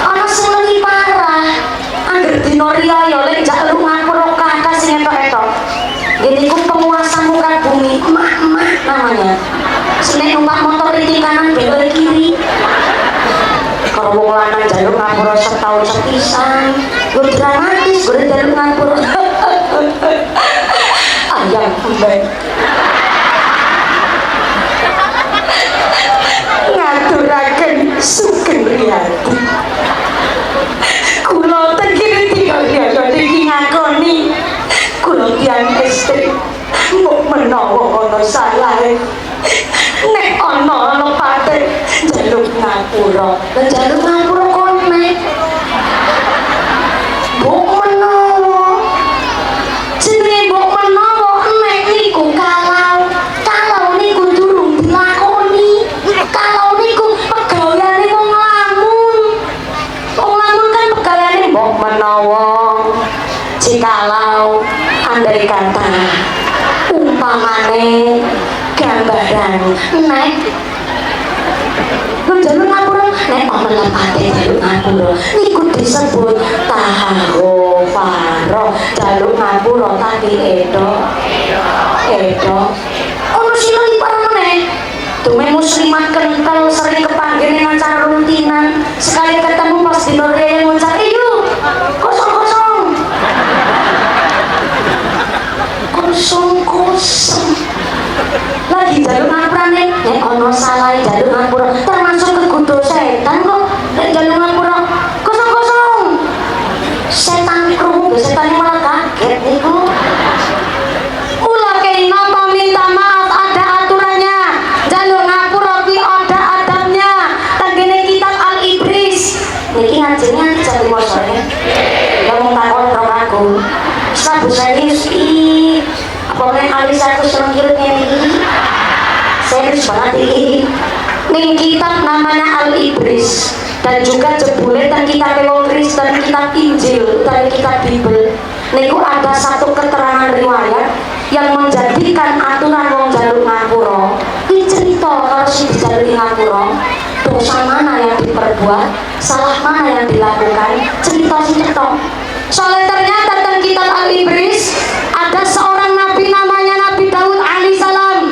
ana sing lebih parah angger dina riya yo lek jaluk ngapura kakak sing etok-etok gini ku penguasa muka bumi emak-emak namanya sing numpak motor iki kanan belok kiri kalau wong lanang jaluk ngapura setahun sepisan gue dramatis gue jaluk ngapura ayam baik ngaturaken sugeng riyadi kula tegir tinggal iki ngakoni kula tiyang istri mbok menawa ana salahe nek ana lepate jaluk ngapura jaluk ngapura konek mbok menawa jenenge mbok menawa nek niku kalau niku durung dilakoni kalau niku pegawaiane wong lamun kan pegawaiane mbok menawa jikalau andai kata umpamane gambaran nek jaluk ngapura nek ana lepate jaluk ngapura niku disebut taghfaro jaluk ngapura tapi edo ono sing meneh tumen muslimat kental sering kepanggil dengan cara rutinan sekali ketemu pas di Korea ngucap yuk kosong lagi jaluk ngapura nek ono salah jaluk ngapura termasuk kegudo setan kok nek jaluk ngapura kosong setan krungu setan malah kaget niku ulah kena minta maaf ada aturannya jaluk ngapura ki ada adabnya tangene kitab Al-Ibris niki ngajenge jadi mosone yang takon rong aku sabu serius apa nek alis aku seneng kirut ngene iki serius banget ini ning kitab namanya Al-Ibris dan juga jebule dan kitab wong Kristen kitab Injil dan kitab Bible niku ada satu keterangan riwayat yang menjadikan aturan wong jaluk ngapura iki cerita kalau sing dijaluk ngapura dosa mana yang diperbuat salah mana yang dilakukan cerita soalnya ternyata dalam kitab Al-Ibris ada seorang nabi namanya Nabi Daud alaihissalam.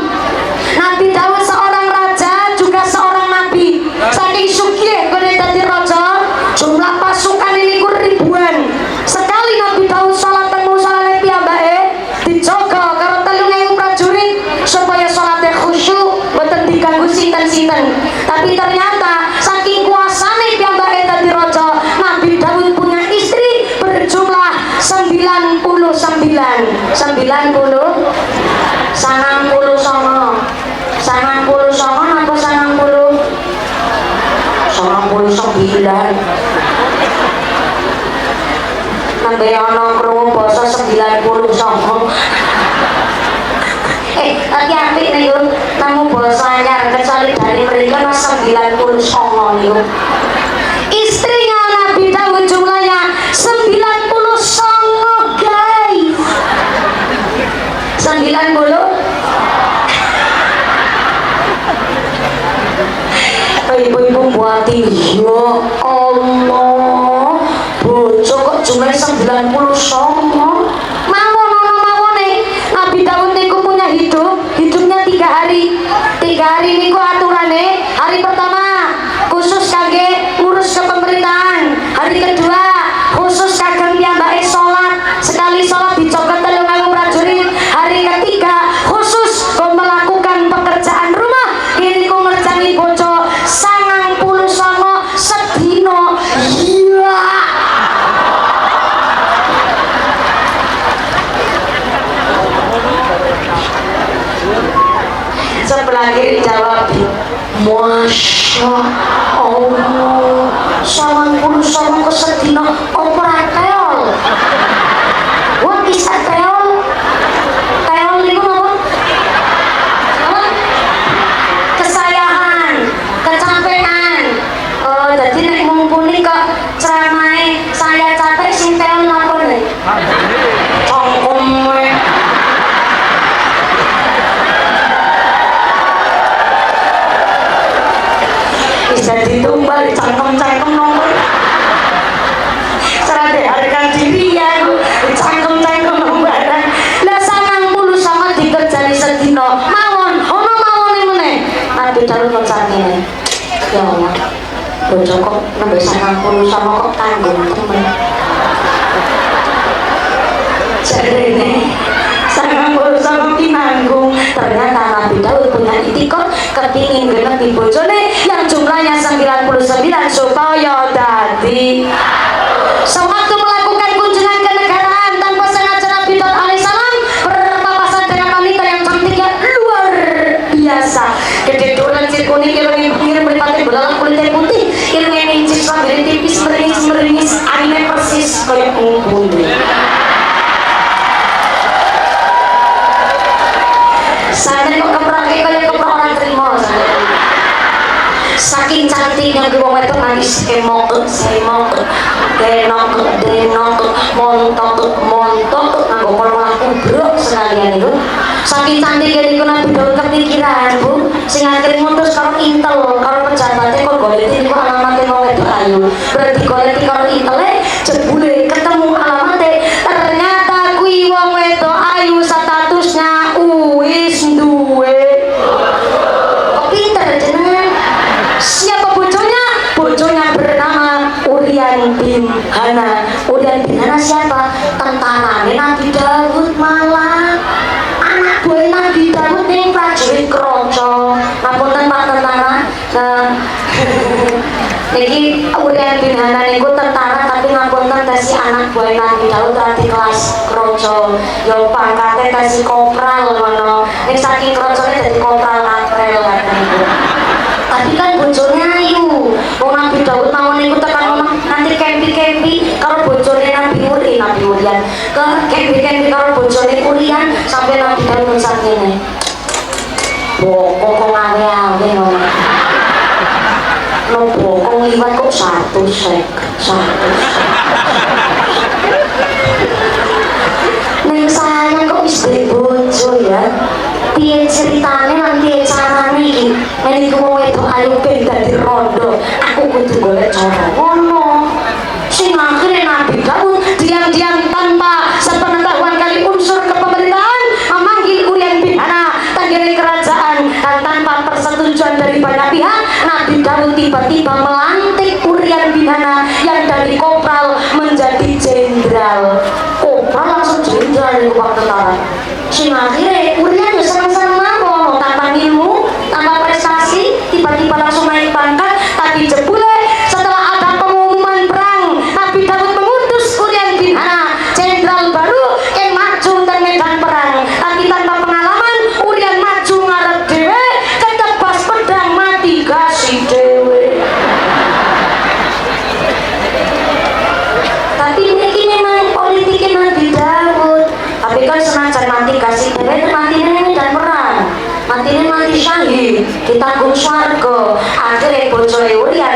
Nabi Daud seorang raja juga seorang nabi saking sugih kene dadi raja jumlah pasukan ini ribuan sekali Nabi Daud salat teng musala piyambake Nambah ana krungu basa 99. Hati-hati niku namu basa anyar kecuali dari mereka mas 99 niku. Istrinya Nabi Daud jumlahnya 99 guys. 90. Ibu-ibu buati ya Allah, bojo kok jumlahnya 99. Mawon Nabi Daud niku punya hidupnya 3 hari. 3 hari niku aturane, hari pertama khusus kangge ngurus kepemerintahan, hari kedua khusus kagem piyambake salat, sekali salat dicoket 3.000 prajurit, hari ketiga khusus melakukan pekerjaan rumah ini ku ngerjani bojo 99 sedino. Iya sebelah kiri jawab, Masya Allah 99 kesedino opera teol. What is a teol? Teol itu apa? Kesayangan, kecapean. Jadi nek mumpuni kok ceramai saya capek sing teol napa nih? Cangkem jadi tumbal cangkem nomor serade harga diri ya cangkem nomor lah 90 sama dikerjani sedino mawon ono mawon meneh Nabi Daud ngecane ya Allah bojo kok nembe 90 sama kok tanggung temen jarene 90 sama pinanggung. Ternyata Nabi Daud punya itikad kepingin genepi bojone yang jumlahnya 99 supaya dadi. Sewaktu melakukan kunjungan ke negaraan tanpa sengaja Nabi Daud alaihissalam berpapasan dengan wanita yang cantiknya luar biasa. Gede dolan cirkuni kirim meripati belalang kulitnya putih, kirimnya incis rambutnya tipis meringis anime persis kayak umbundi. Saya kok keprake kaya keprak orang terima saking cantiknya gue wong itu nangis emok denok montok nganggo kolaku brok sekalian itu saking cantiknya niku Nabi Daud kepikiran Bu sing akhirnya mutus karo intel karo pejabatnya kok goleki niku alamatnya wong itu ayu berarti goleki karo intele jebule ketemu alamatnya ternyata kuwi wong itu ayu statusnya wis duwe pinter jenengan. Siapa bojonya? Bojonya bernama Urian bin Hana. Urian bin Hana siapa? Tentara Nabi Daud malah anak buah Nabi Daud ning prajurit kroco. Ngapunten Pak tentara. Niki Urian bin Hana niku tentara tapi ngapunten dasi anak buah Nabi Daud di kelas kroco. Yo pangkate dasi kopral ngono. Ning saking krocone dadi kopral April niku. Tapi kan bojone ayu. Wong Nabi Daud mau niku tekan omah nanti kempi karo bojone Nabi Urian. Ke kempi karo bojone Urian sampai Nabi Daud ngesak ngene. Bokok ngawe-awe ngono. No bokong liwat kok 100 Neng sayang kok bisa bojo ya. Piye ceritane lan piye carane iki? Nek iku wong wedok ayu ben dadi rondo, aku kudu golek cara ngono. Sing akhire Nabi Daud diam-diam tanpa sepengetahuan kali unsur kepemerintahan memanggil Urian bin Hana tanggane kerajaan dan tanpa persetujuan dari banyak pihak Nabi Daud tiba-tiba melantik Urian bin Hana yang dari kopral menjadi jenderal. Kopral langsung jenderal di Pak tentara. Sing akhire Urian seneng-seneng mawon tanpa ilmu, tanpa prestasi, tiba-tiba langsung naik pangkat. Tapi jebule setelah ada pengumuman perang, Nabi Daud mengutus Urian bin Hana, jenderal baru yang maju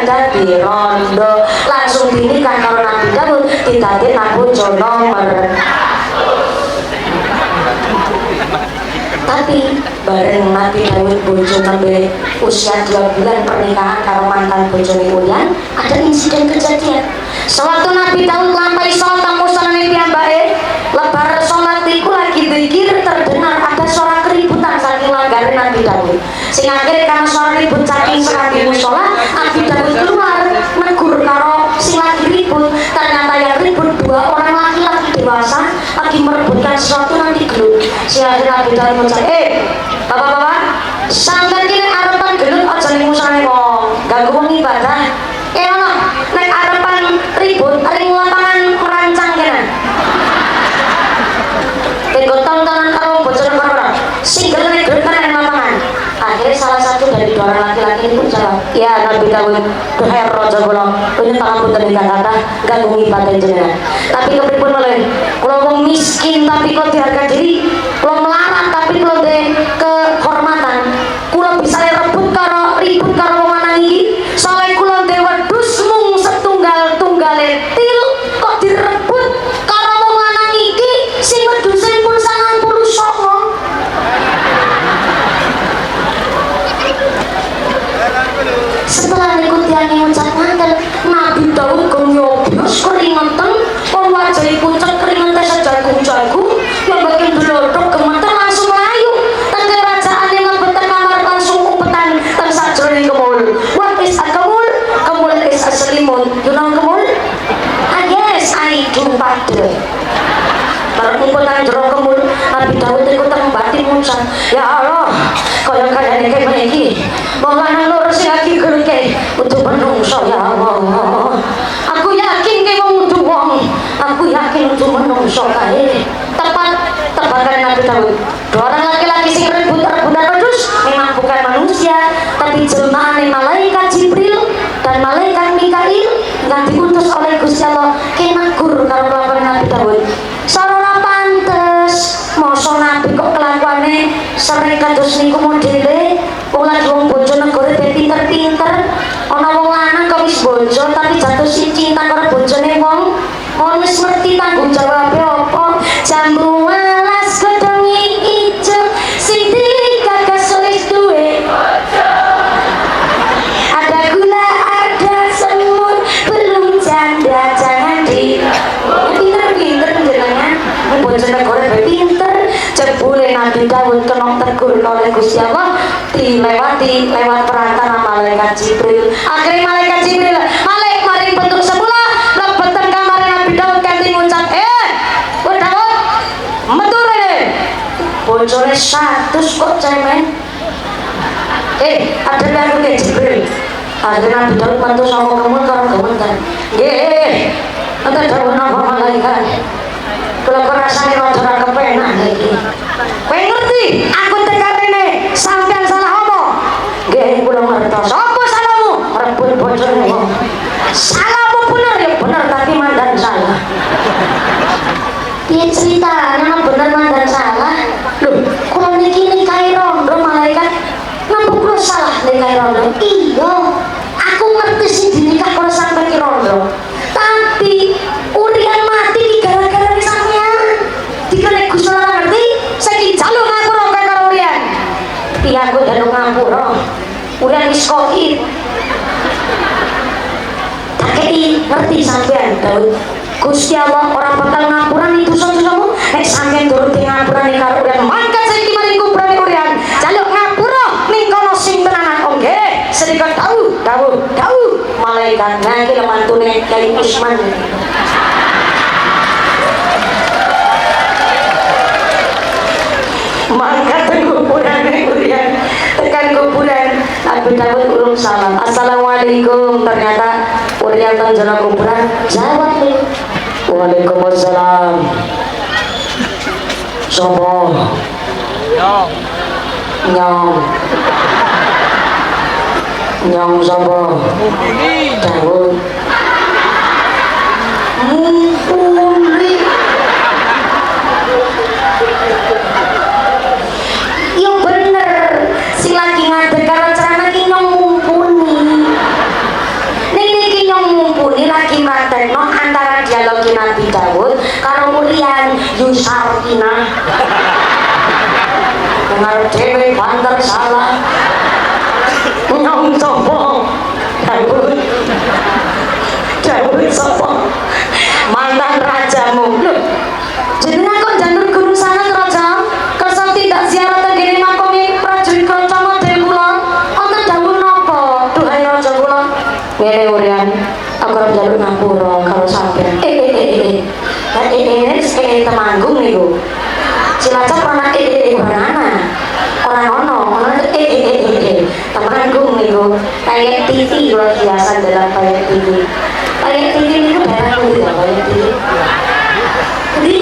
kan dadi rondo langsung dinikah karo Nabi Daud didadekno bojo nomor. Tapi bareng Nabi Daud bojo nembe usia 2 bulan pernikahan karo mantan bojone Uyan, ada insiden kejadian. Sewaktu Nabi Daud lampai sholat tamu salane piyambake, lebar sholat iku lagi zikir terdengar ada suara keributan saking langgare Nabi Daud. Sing akhirnya karena suara ribut saking serambi musola, Nabi Daud keluar menegur karo sing lagi ribut. Ternyata yang ribut 2 orang laki-laki dewasa lagi merebutkan sesuatu nanti gelut. Si akhirnya Nabi Daud mengucap, bapak-bapak, sampeyan iki nek arepan gelut aja ning musane wong, ganggu wong ibadah. Ono nek arepan ribut ring lapangan merancang kene. Tenggo tontonan karo bojone karo single nek gelut ning lapangan. Akhirnya salah satu dari 2 orang laki-laki ini pun jawab, ya Nabi Daud, duhai rojo kula, ini pangapunten ingkang kathah ganggu ibadah jenengan. Tapi kepripun malih, kula wong miskin tapi kok diharga diri, kula melarat tapi kula duwe kehormatan. Kula bisa rebut karo ribut karo wong lanang iki, soalé kula duwe wedhus mung setunggal-tunggale til kok direbut karo wong lanang iki sing wedhuse pun 99. Setelah ikuti yang ngucap mantel Nabi Daud gonyoblos keringetan wong wajahe pucet keringetan sejagung-jagung yang bagian delodok gemeter langsung melayu teng kerajaan yang ngebeten kamar langsung umpetan teng sajroning kemul. What is a kemul? Kemul is a selimut. You know kemul? Ah yes, I do padre. Umpetan jero kemul Nabi Daud iku tembati muncul. Ya Allah, kaya kayane kene iki wong lanang loro sing lagi gerke utuh menungso ya Allah. Aku yakin ke wong utuh wong, aku yakin utuh menungso kae. Tebakan Nabi Daud. 2 orang laki-laki sing rebut-rebutan wedhus memang bukan manusia, tapi jelmaan malaikat Jibril dan malaikat Mikail yang diutus oleh Gusti Allah kenagur karo kelakuan Nabi Daud. Sarana pantes, mosok Nabi kok kelakuane sering kados niku modele wong lagi wong bojo negara pinter-pinter, ana wong lanang kok wis bojo tapi jatuh cinta karo bojone wong. Wis ngerti tanggung jawabe apa? Jambu alas godhongi ijo sing digagas wis duwe bojo. Ada gula, ada semut, belum janda jangan di. Pinter-pinter jenengan, bojo negara pinter, jebule Nabi Daud kena tegur oleh Gusti Allah dilewati lewat perantara malaikat Jibril. Akhirnya malaikat Jibril mari bentuk semula lebeten kamar Nabi Daud kanthi ngucap, Daud, metu rene. Bojone 100 kok cemen. Ada yang ke Jibril. Akhirnya Nabi Daud metu saka kemul karo gemeter. Nggih, enten dawuh napa malaikat? Kula rasane rada kepenak iki. Kowe ngerti? Aku tekan rene, sampean salah apa? Nggih, kula ngertos. Apa salahmu? Rebut bojone wong. Salahmu bener ya bener, tapi mandan salah. Piye ceritane nang bener mandan salah? Lho, kula niki nikahi rondo malaikat. Napa kula salah nikahi rondo? Iya, aku ngerti sing dinikah karo sampeyan ki rondo. Tapi urian mati gara-gara sampeyan. Dikene Gusti Allah ngerti, saiki jaluk ngapura karo urian. Piye aku jaluk ngapura? Urian wis koit. Takei ngerti sampeyan Daud. Gusti Allah orang bakal ngapurani dosa-dosamu nek sampeyan turut ngapurani karo urian. Mangkat saiki maring kuburane urian. Jaluk ngapura ning kono sing tenanan. Oh nggih, sedekah Daud. Malaikat nang iki mantune Kyai Usman. Mangkat kuburan urian. Tekan kuburan Nabi Daud urung salam. Assalamualaikum. Ternyata urian teng jero kuburan jawab nih. Waalaikumsalam. Sopo? Nyong sopo? Daud. Mumpuni. Yo bener, si lagi ngadeg karo celana ki nyong mumpuni. lagi praktekno antara dialog Nabi Daud karo Urian Yusartina. Dengar dhewe banter salah. Nyong sapa? Daud. Daud sapa? Mantan rajamu. Loh, jenengan kok janur gunung sana raja? Kersa tidak ziarah tenggene makomi prajurit kanca model kula. Wonten dawuh napa? Duhai raja kula. Ngene Urian, aku arep njaluk ngapura karo sampeyan. Temanggung niku. Cilacap ana mana? Orang temanggung niku. Kayak TV luar biasa dalam kayak TV. Kayak TV niku daerah pundi ya kayak TV? Di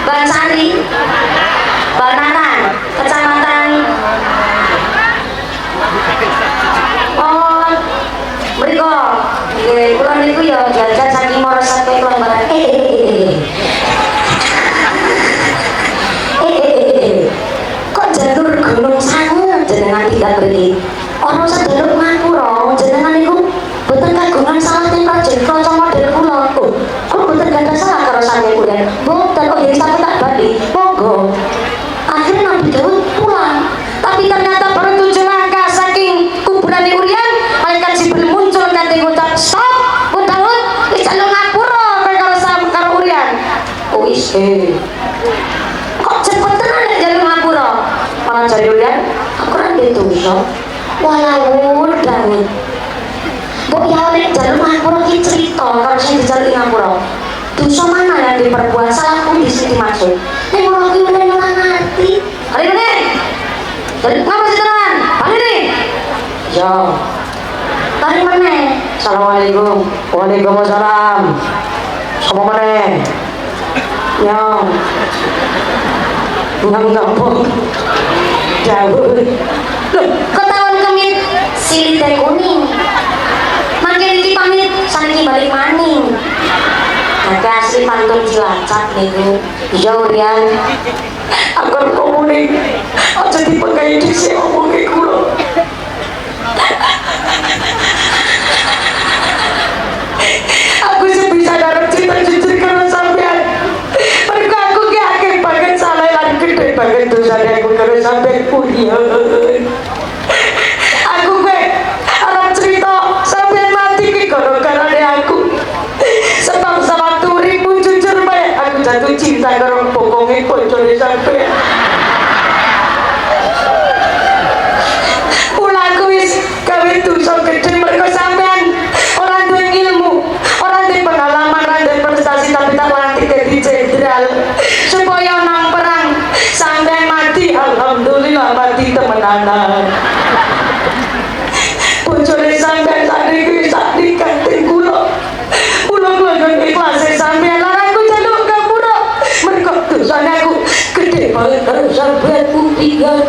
Bansari, Banaran, Kecamatan. Oh, mriko. Nggih, kula niku ya jajan saking Moros sampai Plambaran. Kok jalur gunung sanget jenengan tidak beri. Orang sedelok ngapura, jenengan niku boten kagungan salah teng prajurit kanca model kula. Oh, kok boten gadah salah karo sampeyan Urian? Boten, kok jadi sampe tak bali. Monggo. Akhirnya Nabi Daud pulang. Tapi ternyata baru 7 langkah saking kuburan Urian, malaikat Jibril muncul kanthi ngucap, "Stop, Bu Daud, wis jaluk ngapura kowe karo Urian." Oh wis kok cepet tenan nek jaluk ngapura? Malah jare Urian, aku ra ndek dosa. Walau Daud. Mbok ya nek jaluk ngapura ki crita karo sing dijaluk ngapura. Dosa mana yang diperbuat? Salahku di sini maksud. Nek ngono ki Urian ora ngerti. Hari ini ngapa sih tenan? Hari ini ya tadi mana? Assalamualaikum. Waalaikumsalam. Sama mana? Yang gampang Daud. Loh, ketahuan kemit silit dari kuning. Makin iki pamit saniki balik maning. Nah, asli pantun Cilacap niku. Ya Urian. Aku ngomongin aja dipegai dhisik omonge kula. Aku sebisa darah cerita jujur karo sampean. Mergo aku ki akeh banget salah lan gede banget dosane aku karo sampean Urian. Aku kowe arep cerita sampean mati ki gara-gara aku. Sebab sewaktu uripku jujur bae aku jatuh cinta karo bokonge boncone sampean. Ulaku wis gawe dosa gede mergo sampean ora duwe ilmu, ora duwe pengalaman, ora duwe prestasi tapi tak latih dadi jenderal supaya nang perang sampean mati alhamdulillah mati temenanan. Bojone sampean sakniki sak dikate kula. Kula kudu ikhlas sampean lara aku jaluk ngapura. Mergo dosane aku gede banget karo sampean Urian.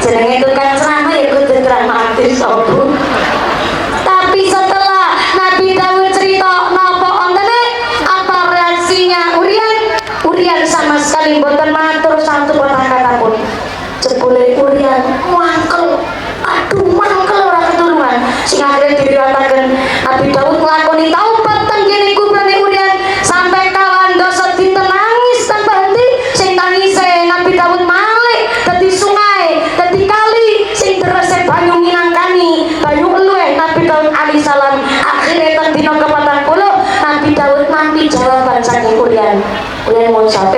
Jenenge tukang ceramah ya kudu dramatis sopo. Tapi setelah Nabi Daud cerita napa ontene, apa reaksinya Urian? Urian sama sekali mboten matur satu kata-kata pun. Jebule Urian mangkel. Aduh mangkel ora keturunan. Sing akhirnya diriwayataken Nabi Daud nglakoni taubat teng kene kuburane Urian sampai kawan dosa ditenangis tanpa henti. Sing tangise Nabi Daud malih dadi sungai, dadi kali sing derese banyu minangkani, banyu eluwe Nabi Daud alaihi salam. Akhirnya teng dina ke-40 Nabi Daud nampi jawaban saking Urian. Urian ngucap,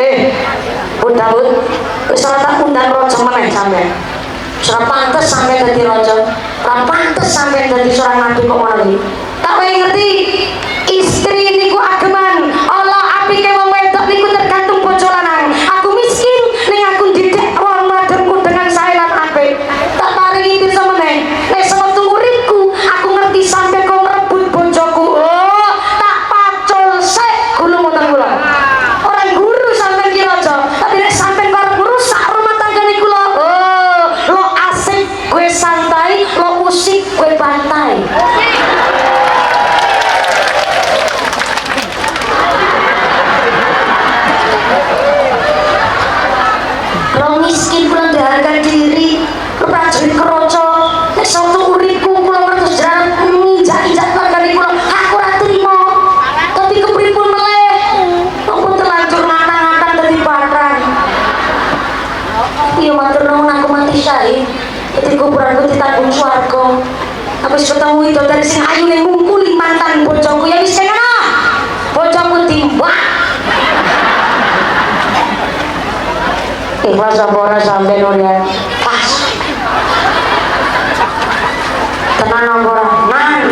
Bu Daud, wis ora tak undang raja meneh sampean. Ora pantes sampean dadi raja, ora pantes sampean dadi seorang nabi kok ngono iki. Tak wae ngerti, istri niku ageman, Allah apike wong wedok niku tergantung bojo lanang. Aku miskin ning aku didik wong wadonku dengan sae lan apik. Tak paringi bisa meneh. Nek sewektu uripku aku ngerti sampe kok ngrebut bojoku. Oh, tak pacul sik gulung wonten kula. Ora guru sampean ki raja, tapi nek sampean karo guru sak rumah tanggane kula. Oh, lo asik kowe santai, lo usik kowe bantai. jahit. Dadi kuburanku ditanggung swarga. Aku wis ketemu itu dari sing ayu ning ngungkuli mantan bojoku ya wis kena. Bojoku timbak. Ikhlas apa ora sampe Nurian? Pas. Tenan apa ora? Nan.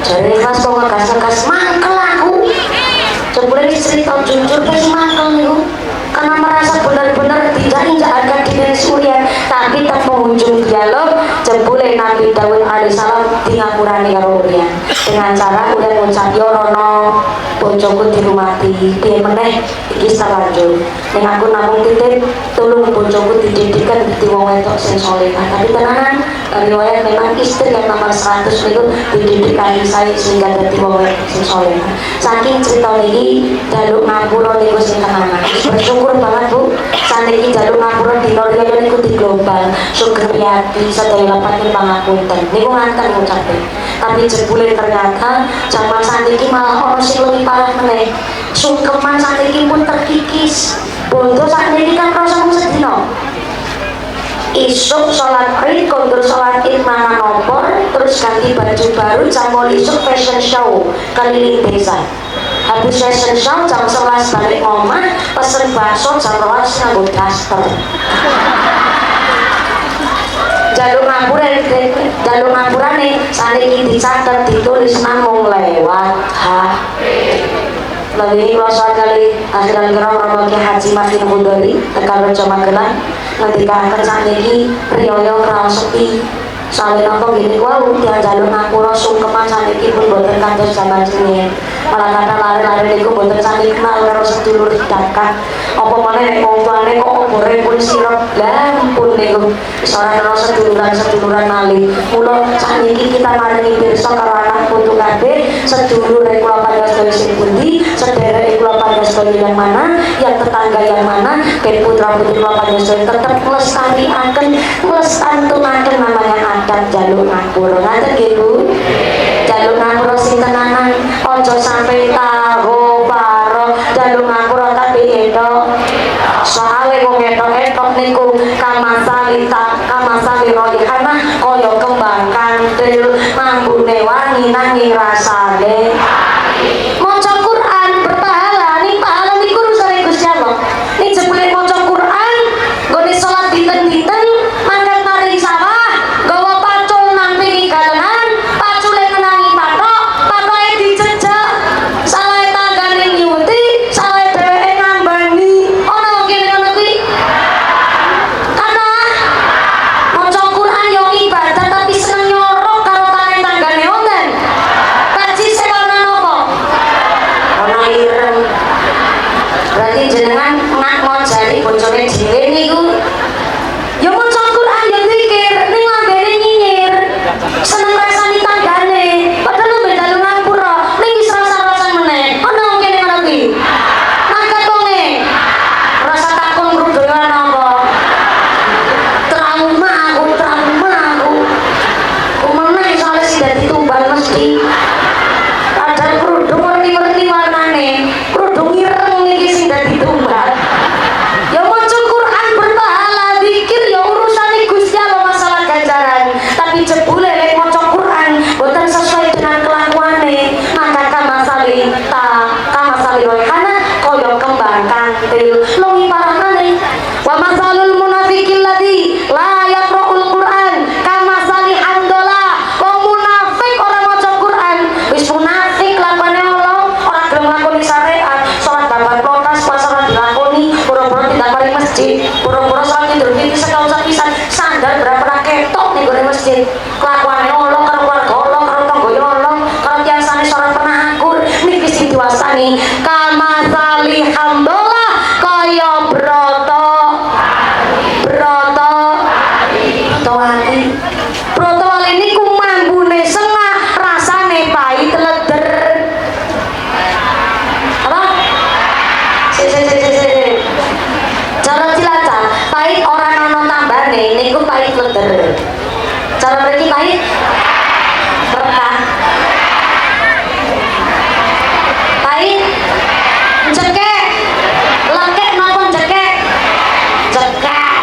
Jadi ikhlas kok ngegas-ngegas mangkel aku. Jebule istri tau jujur wis mangkel niku. Karena merasa benar-benar tidak injak diri Surya, tapi tak pengunjung dialog jebule Nabi Daud alaihissalam di ngapurani karo Urian dengan cara Urian ngucap yo rono bojoku dirumati piye meneh iki lanjut ning aku namung titip tulung bojoku dididikan dadi wong wedok sing salehah. Tapi tenanan riwayat memang istri yang nomor 100 niku dididik kanthi sae sehingga dadi wong wedok sing salehah. Saking cerita niki jaluk ngapura niku sing tenanan. Bersyukur banget Bu, saniki jaluk ngapura dina liya niku di global. Sugiyati sedaya lapatin pangapunten. Niku nganten ngucape. Tapi jebule ternyata jaman saniki malah ana sing luwih parah meneh. Sungkeman saniki pun terkikis. Bondo sakniki kan rasa sedina. Isuk sholat id, kondur sholat id mangan opor, terus ganti baju baru, jam isuk fashion show keliling desa. Habis fashion show jam 11 balik ngomah, pesen bakso jam 12 nganggo daster. Jalur ngapura nih saniki dicatat ditulis namung lewat HP. Lebih rasa kali akhiran geram Romo Kiai Haji Makin Hudori tekan Rejo Magelang ketika akan saniki riyoyo kraos sepi. Soalnya nopo gini wau tiang jalur ngapura sungkeman saniki pun boten kantos zaman sini. Malah kata lari-lari niku boten saniki kenal karo sedulur dakat. Apa maneh nek wong tuane kok obore pun sirep lampun niku. Wis ora karo seduluran malih. Mula saniki kita maringi pirsa karo anak putu kabeh sedulur kula panjenengan sing pundi, sederek kula panjenengan yang mana, yang tetangga yang mana, ben putra-putri kula panjenengan tetep nglestariaken namanya adat jalur ngapura. Ngaten nggih Bu. Jalur ngapura sing tenanan aja sampai tahu paro jalur ngapura tapi edo. Soale wong etok-etok niku kamasali royhana kaya kembang kantil mambune wangi nanging rasane maca Quran berpahala. Ning pahala niku rusane Gusti Allah. Ning jebule maca Quran nggone salat dinten-dinten mangkat mari sawah gawa pacul nang pinggir galenan pacule ngenangi patok patoke dijejak salah tanggane nyuti salah dheweke ngambani ana kene ngono kuwi. Karena maca Quran yo ibadah tapi seneng nyorok karo tanggane wonten. Kaji sewana napa? Ana ireng. Berarti jenengan nak ngojali bojone dhewe niku ya maca Quran ya zikir ning lambene nyinyir. Seneng rasani tanggane. Padahal mbek dalu ngapura ning wis rasa-rasan meneh. Ana kene ngono kuwi. Mangkat wonge. Rasa takon ngrudoyo napa? Trauma aku. Meneh soalnya sing dadi tumbal mesti. Padahal kerudung ngerti-ngerti warnane. Kerudung ireng iki sing dadi tumbal. Ya maca Quran berpahala, zikir ya urusane Gusti Allah masalah ganjaran. Tapi jebule lek maca Quran boten sesuai dengan kelakuane, maka kamasali rohana kaya kembang kantil. Luwih parah maneh. Wa masalul munafiqil ladzi la yaqra'ul Quran kamasali handola. Wong munafik ora maca Quran, wis munafik lakone Allah, ora gelem nglakoni syariat, salat babat protes pas ora dilakoni, pura-pura tidak mari masjid, pura-pura salat tidur iki sekausa pisan, sandal berapa ra ketok ning gone masjid. Kelakuane Allah karo keluarga Allah karo tangga Allah, karo tiyang sanes ora pernah akur. Niki sing diwastani kamasali handola kaya broto wali. Broto wali niku mambune sengah, rasane pahit leder. Apa? Cara Cilacap, pahit ora ono tambane niku pahit leder. Cara mriki pahit rekah. Pahit cekek. Lekek napa cekek? Cekek.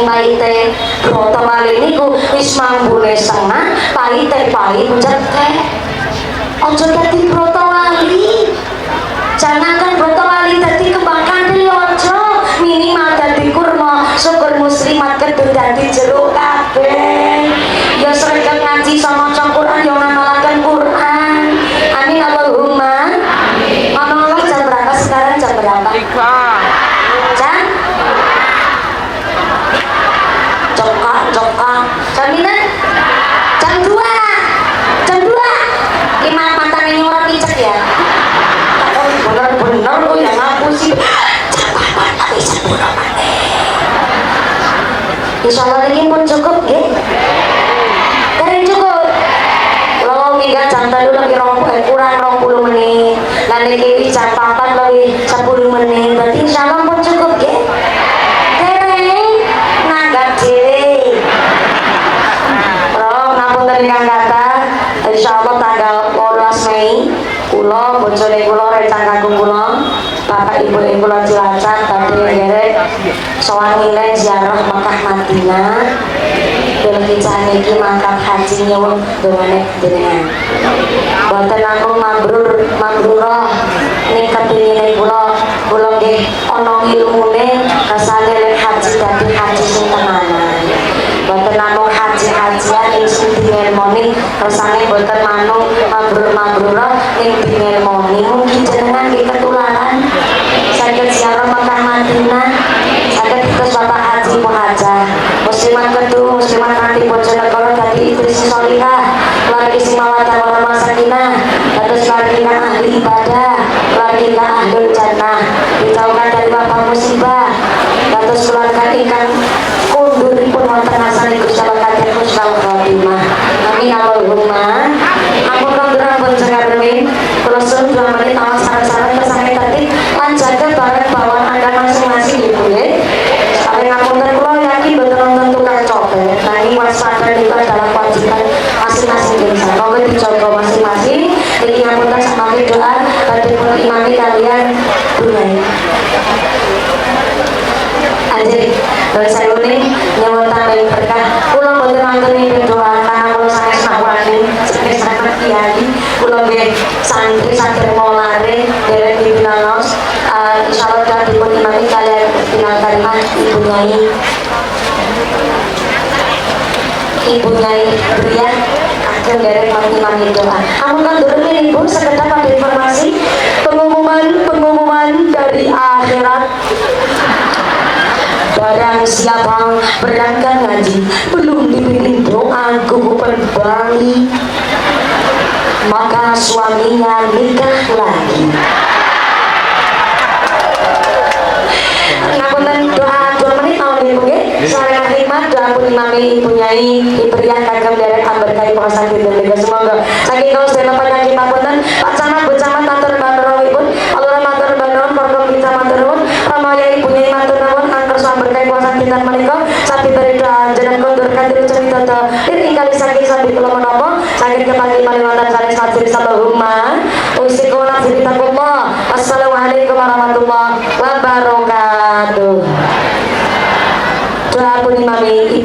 pahite broto wali niku wis mambune sengah pahite pahit cetek ojo dadi broto wali jangankan broto wali dadi kembang kandel ojo minimal dadi kurma syukur muslimat kedun dadi jeruk kabeh ya sregep ngaji sama maca Quran ya ngamalaken Quran amin Allahumma amin ngomong jam berapa sekarang jam berapa jam cokak jaminan jam 2 lima mantan ini orang picek ya bener-bener lu yang ngaku sih jam berapa tapi sepuluh insya Allah ini pun cukup ya dari cukup kalau minggat jam tadi lagi kurang 20 menit nanti kiri jam 4 lagi 10 menit berarti insya Allah pun cukup ya nanggap diri kalau nampun dari kata insya Allah tanggal 12 Mei kulo bojone kulo rencang kanggo kulo bapak ibu kulo Cilacap tadi ngerek sowan nilai ziarah Mekah Madinah berkicah niki mangkat haji nyuwun dongane jenengan boten namung mabrurah ning kepingine kulo nggih ana ilmune rasane lek haji dadi haji sing tenanan boten namung haji-hajian ing dingelmoni rasane boten manung mabrurah ing dingelmoni mungkin jenengan nggih ketularan saged ziarah Mekah Madinah saged terus bapak haji muhajah muslimat kedua muslimat nanti bojonegoro dadi istri sholihah keluarga sing mawaddah warahmah sakinah terus keluarga ahli ibadah keluarga ahlul jannah dijauhkan dari wabah musibah terus keluarga ingkang kunduripun wonten asane Gusti Allah kadang husnul khotimah amin Allahumma ampun kanggerang boten karmin kula suwun 2 menit awas sareng-sareng kesane tadi lan jaga bareng bawaan Anda masing-masing ibu nggih sampai ngapunten kula yakin boten wonten tukang copet nanging waspada itu adalah kewajiban masing-masing insan monggo dijaga masing-masing niki ngapunten samangke doa badhe pun imami kalian bunai anjir saya ini nyawon tambahin berkah kula boten wantuni doa karena kula sanes nawani sanes sangat kiai kula nggih santri saged molare derek dipinaos insyaallah dadi pun imami kalian pinal kalimah Ibu Nyai Brian akan derek imami doa amun kan durung ibu sekedar pada informasi pengumuman dari akhirat barang siapa berangkat ngaji belum dibikin doa kubupan bayi maka suaminya nikah lagi ngapunten doa 2 menit tahun ibu nggih sareng khidmat doa pun imami Ibu Nyai diberian kagem derek amberkahi pengasan dinten niku semoga saking kaos dene panjang ngapunten Pak Camat Bu Camat matur nuwun Allah matur nuwun Porkom kita matur nuwun Ramaya Ibu Nyai matur nuwun berkait kuasa kita menika sapi berdoa jangan kondurkan diri cerita ini kali saking sapi kula menapa saking kepanggih maliwatan saling hadir Allahumma usikum nafsitakumullah assalamualaikum warahmatullahi wabarakatuh doa pun imami